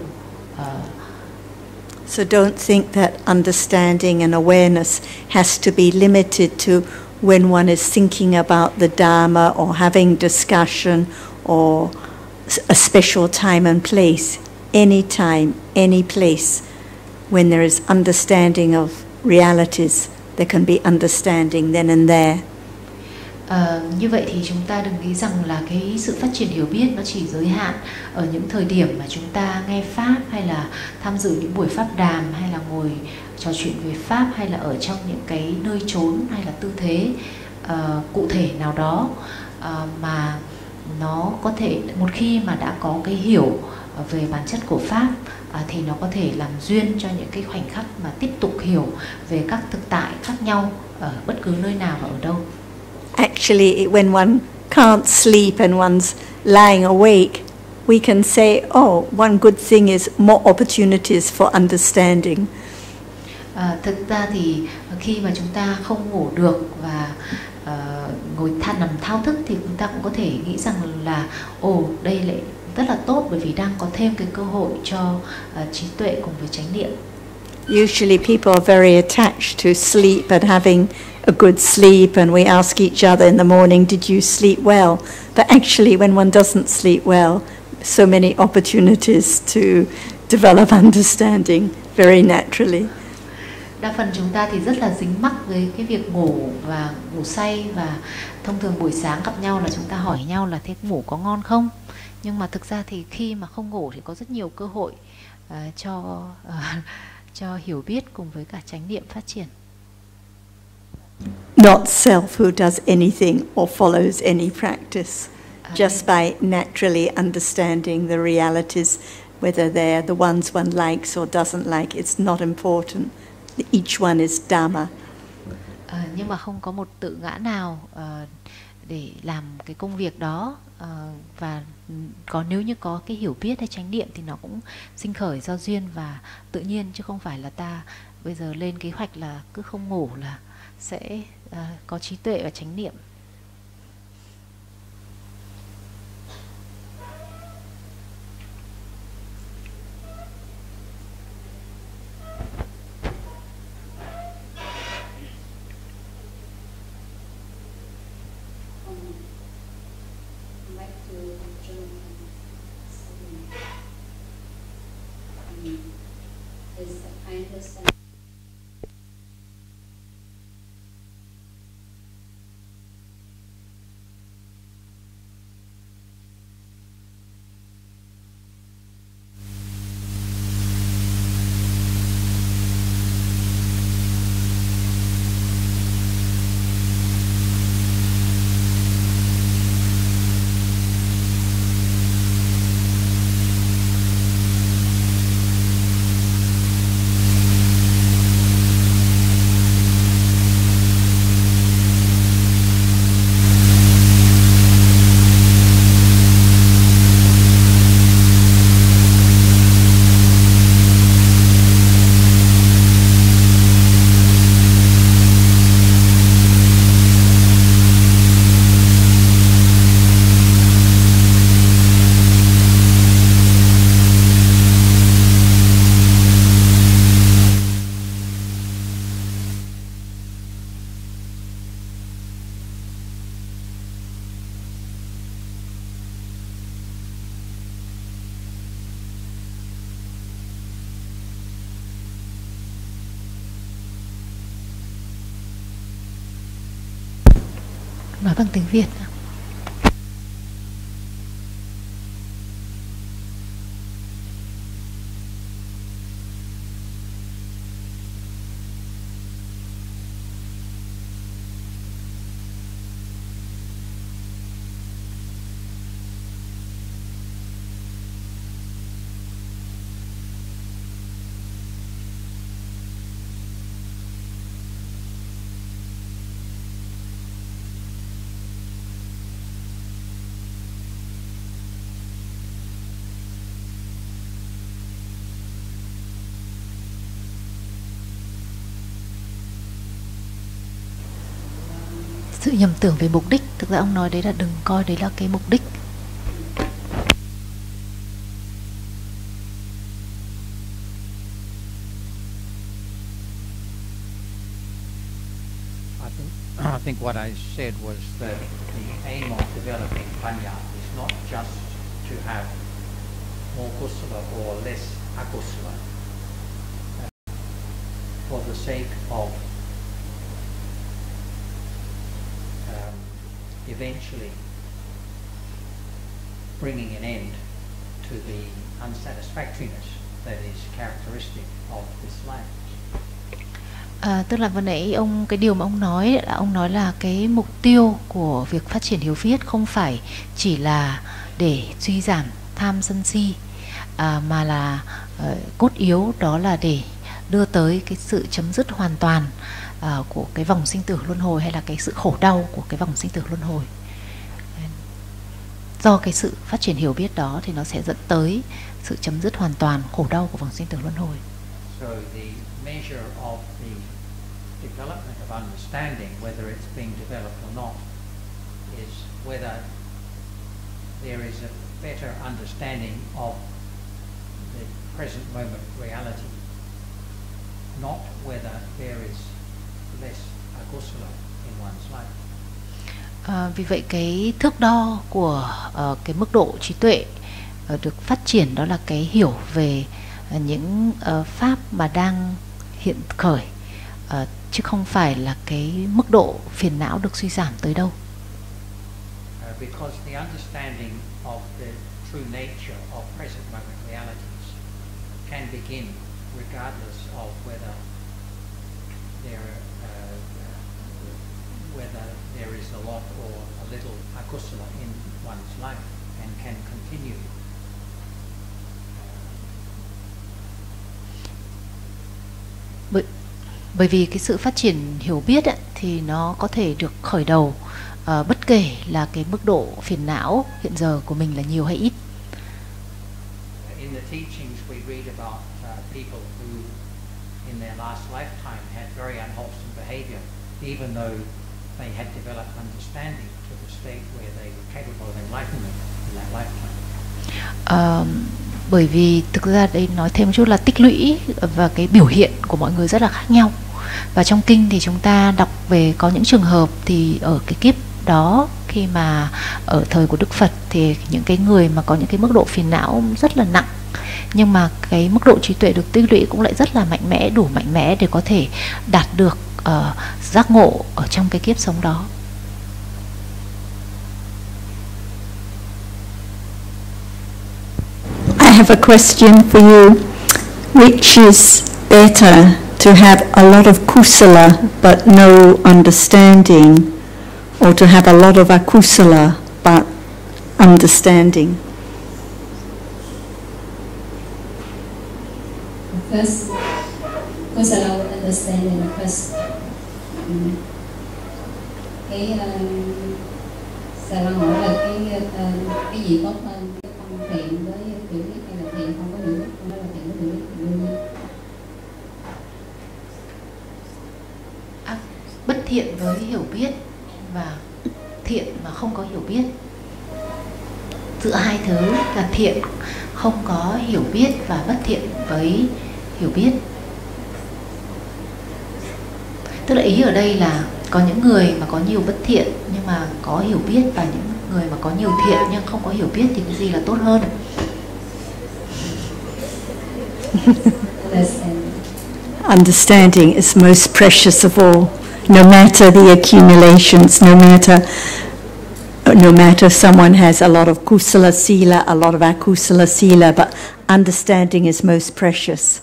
So don't think that understanding and awareness has to be limited to when one is thinking about the Dhamma or having discussion or a special time and place. Any time, any place, when there is understanding of realities, there can be understanding then and there. Như vậy thì chúng ta đừng nghĩ rằng là cái sự phát triển hiểu biết nó chỉ giới hạn ở những thời điểm mà chúng ta nghe Pháp, hay là tham dự những buổi Pháp đàm, hay là ngồi trò chuyện về Pháp, hay là ở trong những cái nơi chốn hay là tư thế cụ thể nào đó, mà nó có thể một khi mà đã có cái hiểu về bản chất của Pháp thì nó có thể làm duyên cho những cái khoảnh khắc mà tiếp tục hiểu về các thực tại khác nhau ở bất cứ nơi nào và ở đâu. Actually, when one can't sleep and one's lying awake, we can say, oh, one good thing is more opportunities for understanding. Thực ra thì khi mà chúng ta không ngủ được và ngồi nằm thao thức thì chúng ta cũng có thể nghĩ rằng là đây lại rất là tốt, bởi vì đang có thêm cái cơ hội cho trí tuệ cùng với chánh niệm. Usually people are very attached to sleep and having a good sleep, and we ask each other in the morning, did you sleep well? But actually when one doesn't sleep well, so many opportunities to develop understanding very naturally. Đa phần chúng ta thì rất là dính mắc với cái việc ngủ và ngủ say, và thông thường buổi sáng gặp nhau là chúng ta hỏi nhau là thế ngủ có ngon không? Nhưng mà thực ra thì khi mà không ngủ thì có rất nhiều cơ hội cho hiểu biết cùng với cả chánh niệm phát triển. Not self who does anything or follows any practice, just by naturally understanding the realities, whether they're the ones one likes or doesn't like, it's not important. Each one is Dhamma. Nhưng mà không có một tự ngã nào để làm cái công việc đó, và nếu như có cái hiểu biết hay chánh niệm thì nó cũng sinh khởi do duyên và tự nhiên, chứ không phải là ta bây giờ lên kế hoạch là cứ không ngủ là sẽ có trí tuệ và chánh niệm. Nói bằng tiếng Việt. Sự nhầm tưởng về mục đích, thực ra ông nói đấy là đừng coi đấy là cái mục đích. I think what I said was that the aim of developing panya is not just to have more kusala or less akusala. For the sake of eventually bringing an end to the unsatisfactoriness that is characteristic of this life. Tức là vừa nãy cái điều mà ông nói là cái mục tiêu của việc phát triển hiểu biết không phải chỉ là để suy giảm tham sân si, mà là cốt yếu đó là để đưa tới cái sự chấm dứt hoàn toàn của cái vòng sinh tử luân hồi, hay là cái sự khổ đau của cái vòng sinh tử luân hồi. Do cái sự phát triển hiểu biết đó thì nó sẽ dẫn tới sự chấm dứt hoàn toàn khổ đau của vòng sinh tử luân hồi. So the measure of the development of understanding, whether it's being developed or not, is whether there is a better understanding of the present moment reality, not whether there is less akusala in one's life. Vì vậy cái thước đo của cái mức độ trí tuệ được phát triển đó là cái hiểu về những pháp mà đang hiện khởi, chứ không phải là cái mức độ phiền não được suy giảm tới đâu. Because the understanding of the true nature of present moment realities can begin regardless of whether there is a lot or a little akusala in one's life, and can continue. Bởi vì cái sự phát triển hiểu biết ấy, thì nó có thể được khởi đầu bất kể là cái mức độ phiền não hiện giờ của mình là nhiều hay ít. In the teachings we read about people who in their last lifetime had very unwholesome behavior, even though they had developed understanding to the state where they were capable of enlightenment in that lifetime. Bởi vì thực ra đây nói thêm một chút là tích lũy và cái biểu hiện của mọi người rất là khác nhau. Và trong kinh thì chúng ta đọc về có những trường hợp thì ở cái kiếp đó, khi mà ở thời của Đức Phật thì những cái người mà có những cái mức độ phiền não rất là nặng, nhưng mà cái mức độ trí tuệ được tích lũy cũng lại rất là mạnh mẽ, đủ mạnh mẽ để có thể đạt được giác ngộ ở trong cái kiếp sống đó. I have a question for you. Which is better, to have a lot of kusala but no understanding, or to have a lot of akusala but understanding? First, kusala understanding first. Sẽ là hỏi là cái gì tốt hơn, cái tâm thiện với hiểu biết hay là thiện không có hiểu biết, không là thiện với hiểu biết đương nhiên. Bất thiện với hiểu biết và thiện mà không có hiểu biết. Giữa hai thứ là thiện không có hiểu biết và bất thiện với hiểu biết. Tức là ý ở đây là có những người mà có nhiều bất thiện nhưng mà có hiểu biết, và những người mà có nhiều thiện nhưng không có hiểu biết thì cái gì là tốt hơn? Understanding is most precious of all. No matter the accumulations, no matter someone has a lot of kusala sila, a lot of akusala sila, but understanding is most precious,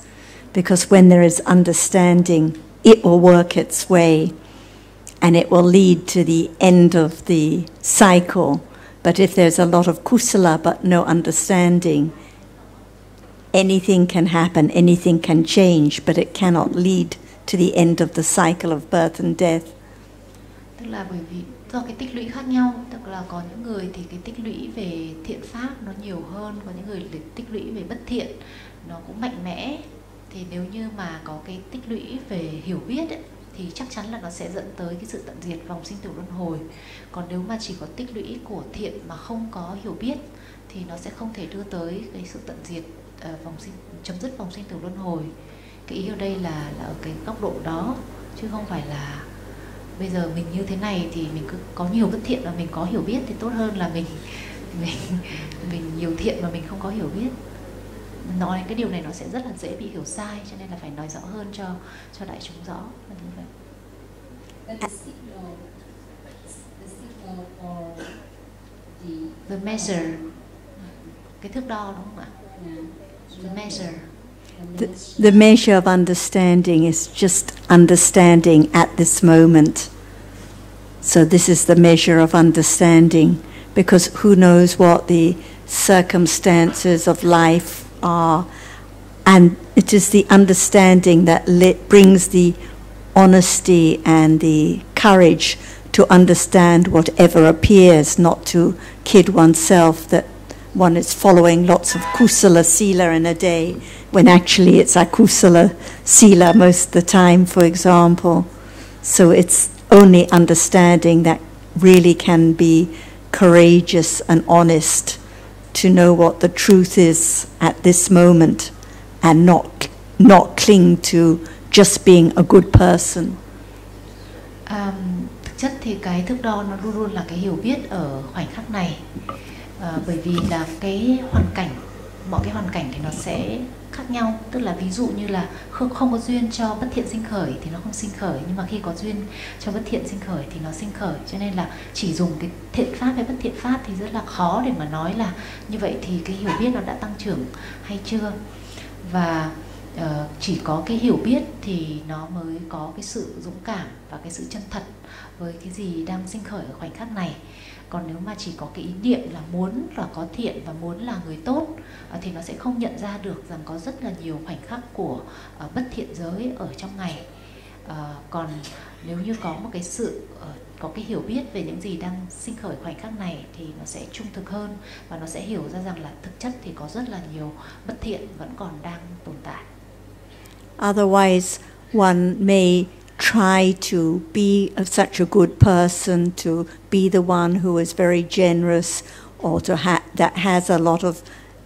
because when there is understanding, it will work its way and it will lead to the end of the cycle. But if there's a lot of kusala but no understanding, anything can happen, anything can change, but it cannot lead to the end of the cycle of birth and death. Tức là bởi vì do cái tích lũy khác nhau, tức là có những người thì cái tích lũy về thiện pháp nó nhiều hơn, có những người thì tích lũy về bất thiện nó cũng mạnh mẽ. Thì nếu như mà có cái tích lũy về hiểu biết ấy, thì chắc chắn là nó sẽ dẫn tới cái sự tận diệt vòng sinh tử luân hồi. Còn nếu mà chỉ có tích lũy của thiện mà không có hiểu biết thì nó sẽ không thể đưa tới cái sự tận diệt chấm dứt vòng sinh tử luân hồi. Cái ý ở đây là ở cái góc độ đó, chứ không phải là bây giờ mình như thế này thì mình cứ có nhiều bất thiện và mình có hiểu biết thì tốt hơn là mình nhiều thiện mà mình không có hiểu biết. Nói cái điều này nó sẽ rất là dễ bị hiểu sai, cho nên là phải nói rõ hơn cho đại chúng rõ là như vậy. The measure, cái thước đo đúng không ạ? The measure. The measure of understanding is just understanding at this moment. So this is the measure of understanding, because who knows what the circumstances of life are, and it is the understanding that brings the honesty and the courage to understand whatever appears, not to kid oneself that one is following lots of kusala sila in a day, when actually it's akusala sila most of the time, for example. So it's only understanding that really can be courageous and honest, to know what the truth is at this moment and not cling to just being a good person. Thực chất thì cái thước đo nó luôn luôn là cái hiểu biết ở khoảnh khắc này, bởi vì là cái hoàn cảnh mọi cái hoàn cảnh thì nó sẽ khác nhau. Tức là ví dụ như là không có duyên cho bất thiện sinh khởi thì nó không sinh khởi, nhưng mà khi có duyên cho bất thiện sinh khởi thì nó sinh khởi. Cho nên là chỉ dùng cái thiện pháp hay bất thiện pháp thì rất là khó để mà nói là như vậy thì cái hiểu biết nó đã tăng trưởng hay chưa. Và chỉ có cái hiểu biết thì nó mới có cái sự dũng cảm và cái sự chân thật với cái gì đang sinh khởi ở khoảnh khắc này. Còn nếu mà chỉ có cái ý niệm là muốn là có thiện và muốn là người tốt thì nó sẽ không nhận ra được rằng có rất là nhiều khoảnh khắc của bất thiện giới ở trong ngày. Còn nếu như có một cái sự có cái hiểu biết về những gì đang sinh khởi khoảnh khắc này thì nó sẽ trung thực hơn, và nó sẽ hiểu ra rằng là thực chất thì có rất là nhiều bất thiện vẫn còn đang tồn tại. Otherwise, one may try to be such a good person, to be the one who is very generous, or that has a lot of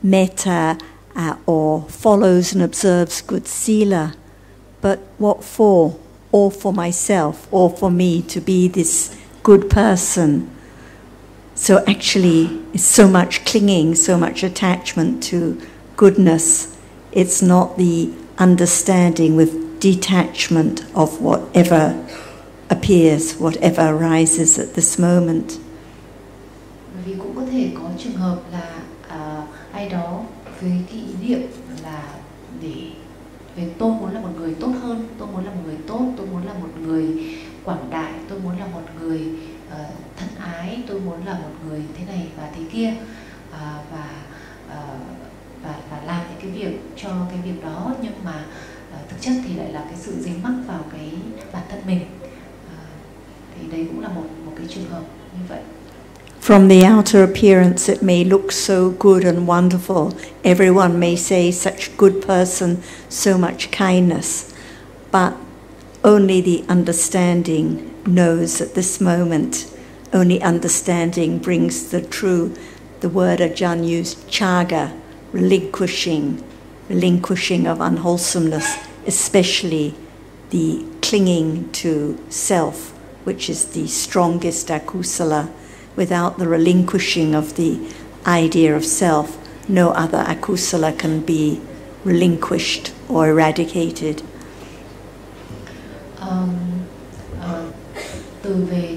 metta, or follows and observes good sila. But what for? Or for myself, or for me to be this good person? So actually, it's so much clinging, so much attachment to goodness. It's not the understanding with detachment of whatever appears, whatever arises at this moment. Bởi vì cũng có thể có trường hợp là ai đó với cái ý niệm là về tôi muốn là một người tốt hơn, tôi muốn là một người tốt, tôi muốn là một người quảng đại, tôi muốn là một người thân ái, tôi muốn là một người thế này và thế kia, và làm những cái việc cho cái việc đó, nhưng mà thực chất thì lại là cái sự dính mắc vào cái bản thân mình. Thì đấy cũng là một cái trường hợp như vậy. From the outer appearance, it may look so good and wonderful. Everyone may say, such good person, so much kindness. But only the understanding knows at this moment. Only understanding brings the true, the word Ajahn used, chaga, relinquishing of unwholesomeness, especially the clinging to self, which is the strongest akusala. Without the relinquishing of the idea of self, no other akusala can be relinquished or eradicated.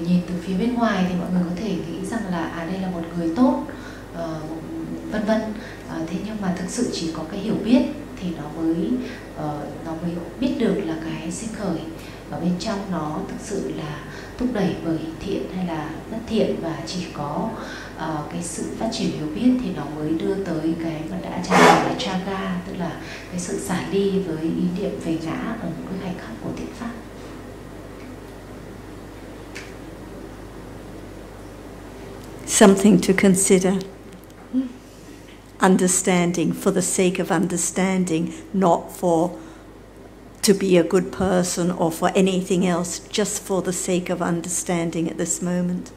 Nhìn từ phía bên ngoài thì mọi người có thể nghĩ rằng là đây là một người tốt, vân vân. Thế nhưng mà thực sự chỉ có cái hiểu biết thì nó mới biết được là cái sinh khởi ở bên trong nó thực sự là thúc đẩy bởi thiện hay là bất thiện, và chỉ có cái sự phát triển hiểu biết thì nó mới đưa tới cái mà đã trả lời là chaga, tức là cái sự xả ly với ý niệm về ngã ở một cái khoảnh khắc của thiện pháp. Something to consider. Understanding for the sake of understanding, not to be a good person or for anything else, just for the sake of understanding at this moment.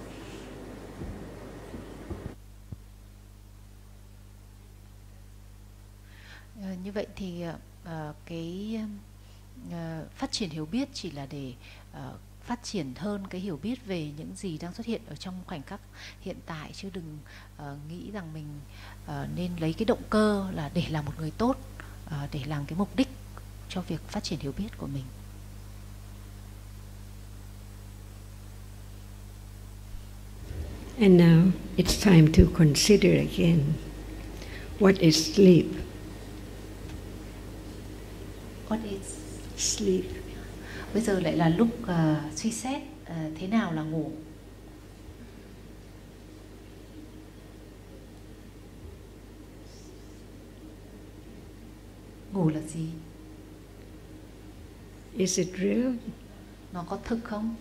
Như vậy thì cái phát triển hiểu biết chỉ là để phát triển hơn cái hiểu biết về những gì đang xuất hiện ở trong khoảnh khắc hiện tại, chứ đừng nghĩ rằng mình nên lấy cái động cơ là để làm một người tốt, để làm cái mục đích cho việc phát triển hiểu biết của mình. And now it's time to consider again, what is sleep? What is Sleep. Bây giờ lại là lúc suy xét thế nào là ngủ. Ngủ là gì? Is it real? Nó có thực không?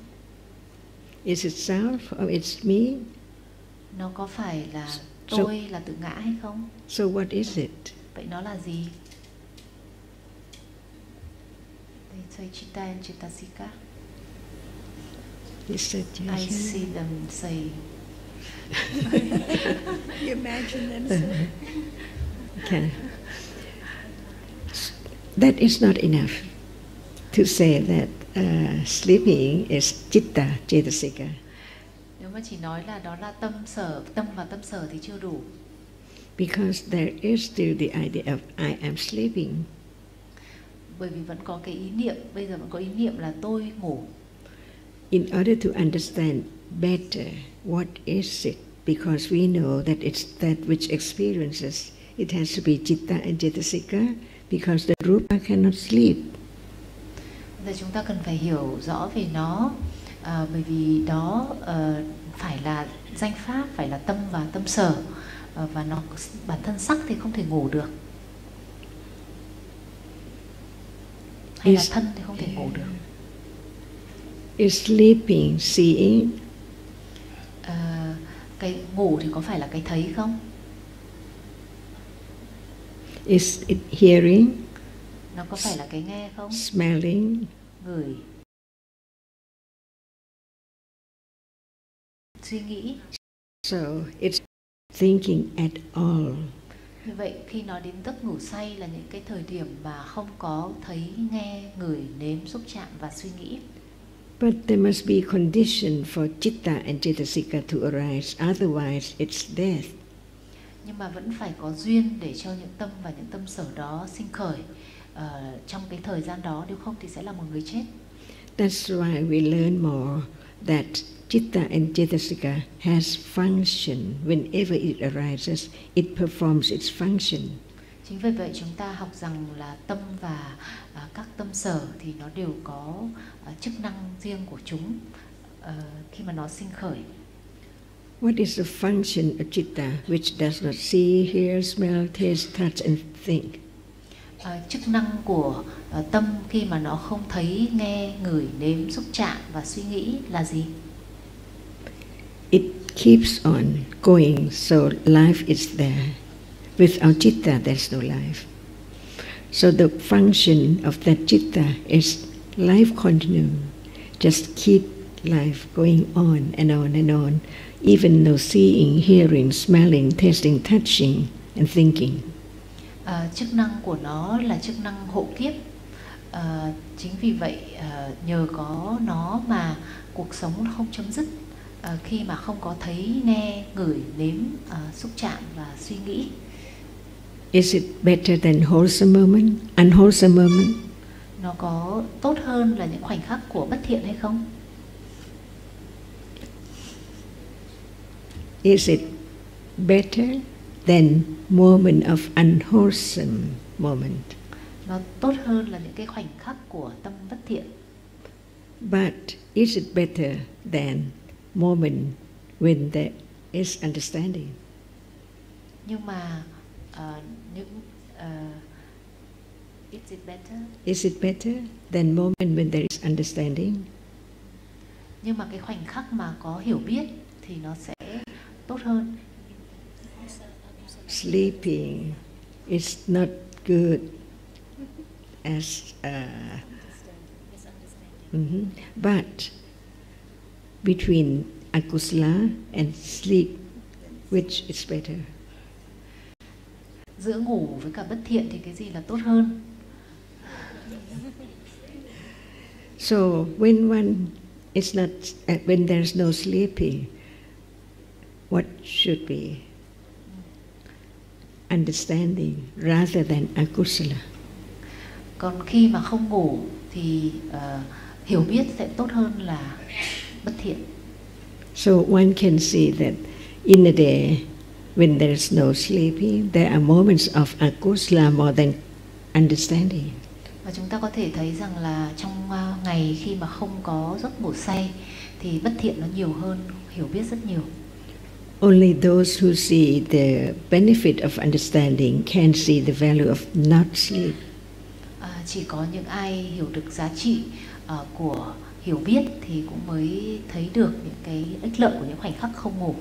Is it self or it's me? Nó có phải là tôi, là tự ngã hay không? So what is it? Vậy nó là gì? Say Chitta and Chittasika. You said yes. I see them say. You imagine them saying. Okay. That is not enough to say that sleeping is Chitta Cetasika. Nếu mà chỉ nói là đó là tâm và tâm sở thì chưa đủ. Because there is still the idea of I am sleeping. Bởi vì vẫn có cái ý niệm, bây giờ vẫn có ý niệm là tôi ngủ. In order to understand better what is it, because we know that it's that which experiences, it has to be citta and cetasika, because the rupa cannot sleep. Giờ chúng ta cần phải hiểu rõ về nó, bởi vì đó phải là danh pháp, phải là tâm và tâm sở, và nó bản thân sắc thì không thể ngủ được, hay là thân thì không thể ngủ được. Is sleeping seeing? Cái ngủ thì có phải là cái thấy không? Is it hearing? Nó có phải là cái nghe không? Smelling? Ngửi? Suy nghĩ? So it's thinking at all. Như vậy khi nói đến giấc ngủ say là những cái thời điểm mà không có thấy, nghe, ngửi, nếm, xúc chạm và suy nghĩ. But there must be condition for citta and cetasika to arise, otherwise it's death. Nhưng mà vẫn phải có duyên để cho những tâm và những tâm sở đó sinh khởi trong cái thời gian đó, nếu không thì sẽ là một người chết. That's why we learn more that citta and cetasika has function. Whenever it arises, it performs its function. Chính vì vậy chúng ta học rằng là tâm và các tâm sở thì nó đều có chức năng riêng của chúng khi mà nó sinh khởi. What is the function of citta which does not see, hear, smell, taste, touch and think? Chức năng của tâm khi mà nó không thấy, nghe, ngửi, nếm, xúc chạm và suy nghĩ là gì? It keeps on going, so life is there. Without citta, there's no life. So the function of that citta is life continuum. Just keep life going on and on and on, even though seeing, hearing, smelling, tasting, touching and thinking. Chức năng của nó là chức năng hộ kiếp. Chính vì vậy nhờ có nó mà cuộc sống nó không chấm dứt khi mà không có thấy, nghe, ngửi, nếm, xúc chạm và suy nghĩ. Is it better than wholesome moment, unwholesome moment? Nó có tốt hơn là những khoảnh khắc của bất thiện hay không? Is it better than moment of unwholesome moment? Nó tốt hơn là những cái khoảnh khắc của tâm bất thiện. But is it better than moment when there is understanding? Nhưng mà Is it better than moment when there is understanding? Nhưng mà cái khoảnh khắc mà có hiểu biết thì nó sẽ tốt hơn. Sleeping is not good as but between akusala and sleep, which is better? Giữa ngủ với cả bất thiện thì cái gì là tốt hơn? So when one is not, when there's no sleeping, what should be? Understanding rather than akusala. Còn khi mà không ngủ thì hiểu biết sẽ tốt hơn là bất thiện. So one can see that in a day when there is no sleeping, there are moments of akusala more than understanding. Và chúng ta có thể thấy rằng là trong ngày khi mà không có giấc ngủ say thì bất thiện nó nhiều hơn hiểu biết rất nhiều. Only those who see the benefit of understanding can see the value of not sleep. Chỉ có những ai hiểu được giá trị của hiểu biết thì cũng mới thấy được những cái ích lợi của những khoảnh khắc không ngủ.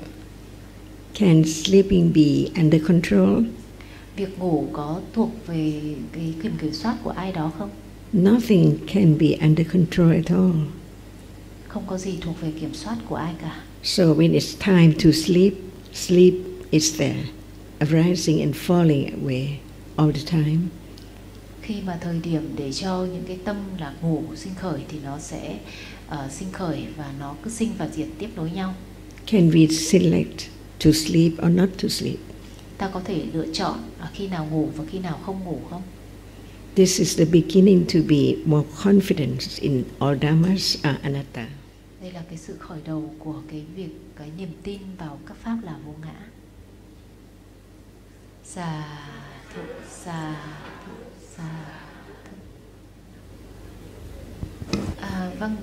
Can sleeping be under control? Việc ngủ có thuộc về cái quyền kiểm soát của ai đó không? Nothing can be under control at all. Không có gì thuộc về kiểm soát của ai cả. So when it's time to sleep, sleep is there, arising and falling away all the time. Khi mà thời điểm để cho những cái tâm là ngủ sinh khởi thì nó sẽ sinh khởi và nó cứ sinh và diệt tiếp nối nhau. Can we select to sleep or not to sleep? ta có thể lựa chọn khi nào ngủ và khi nào không ngủ không? This is the beginning to be more confident in all dhammas are anatta. Đây là cái sự khởi đầu của cái niềm tin vào các pháp là vô ngã. Sa thụ, sa thụ, sa thụ. Vâng,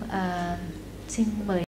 xin mời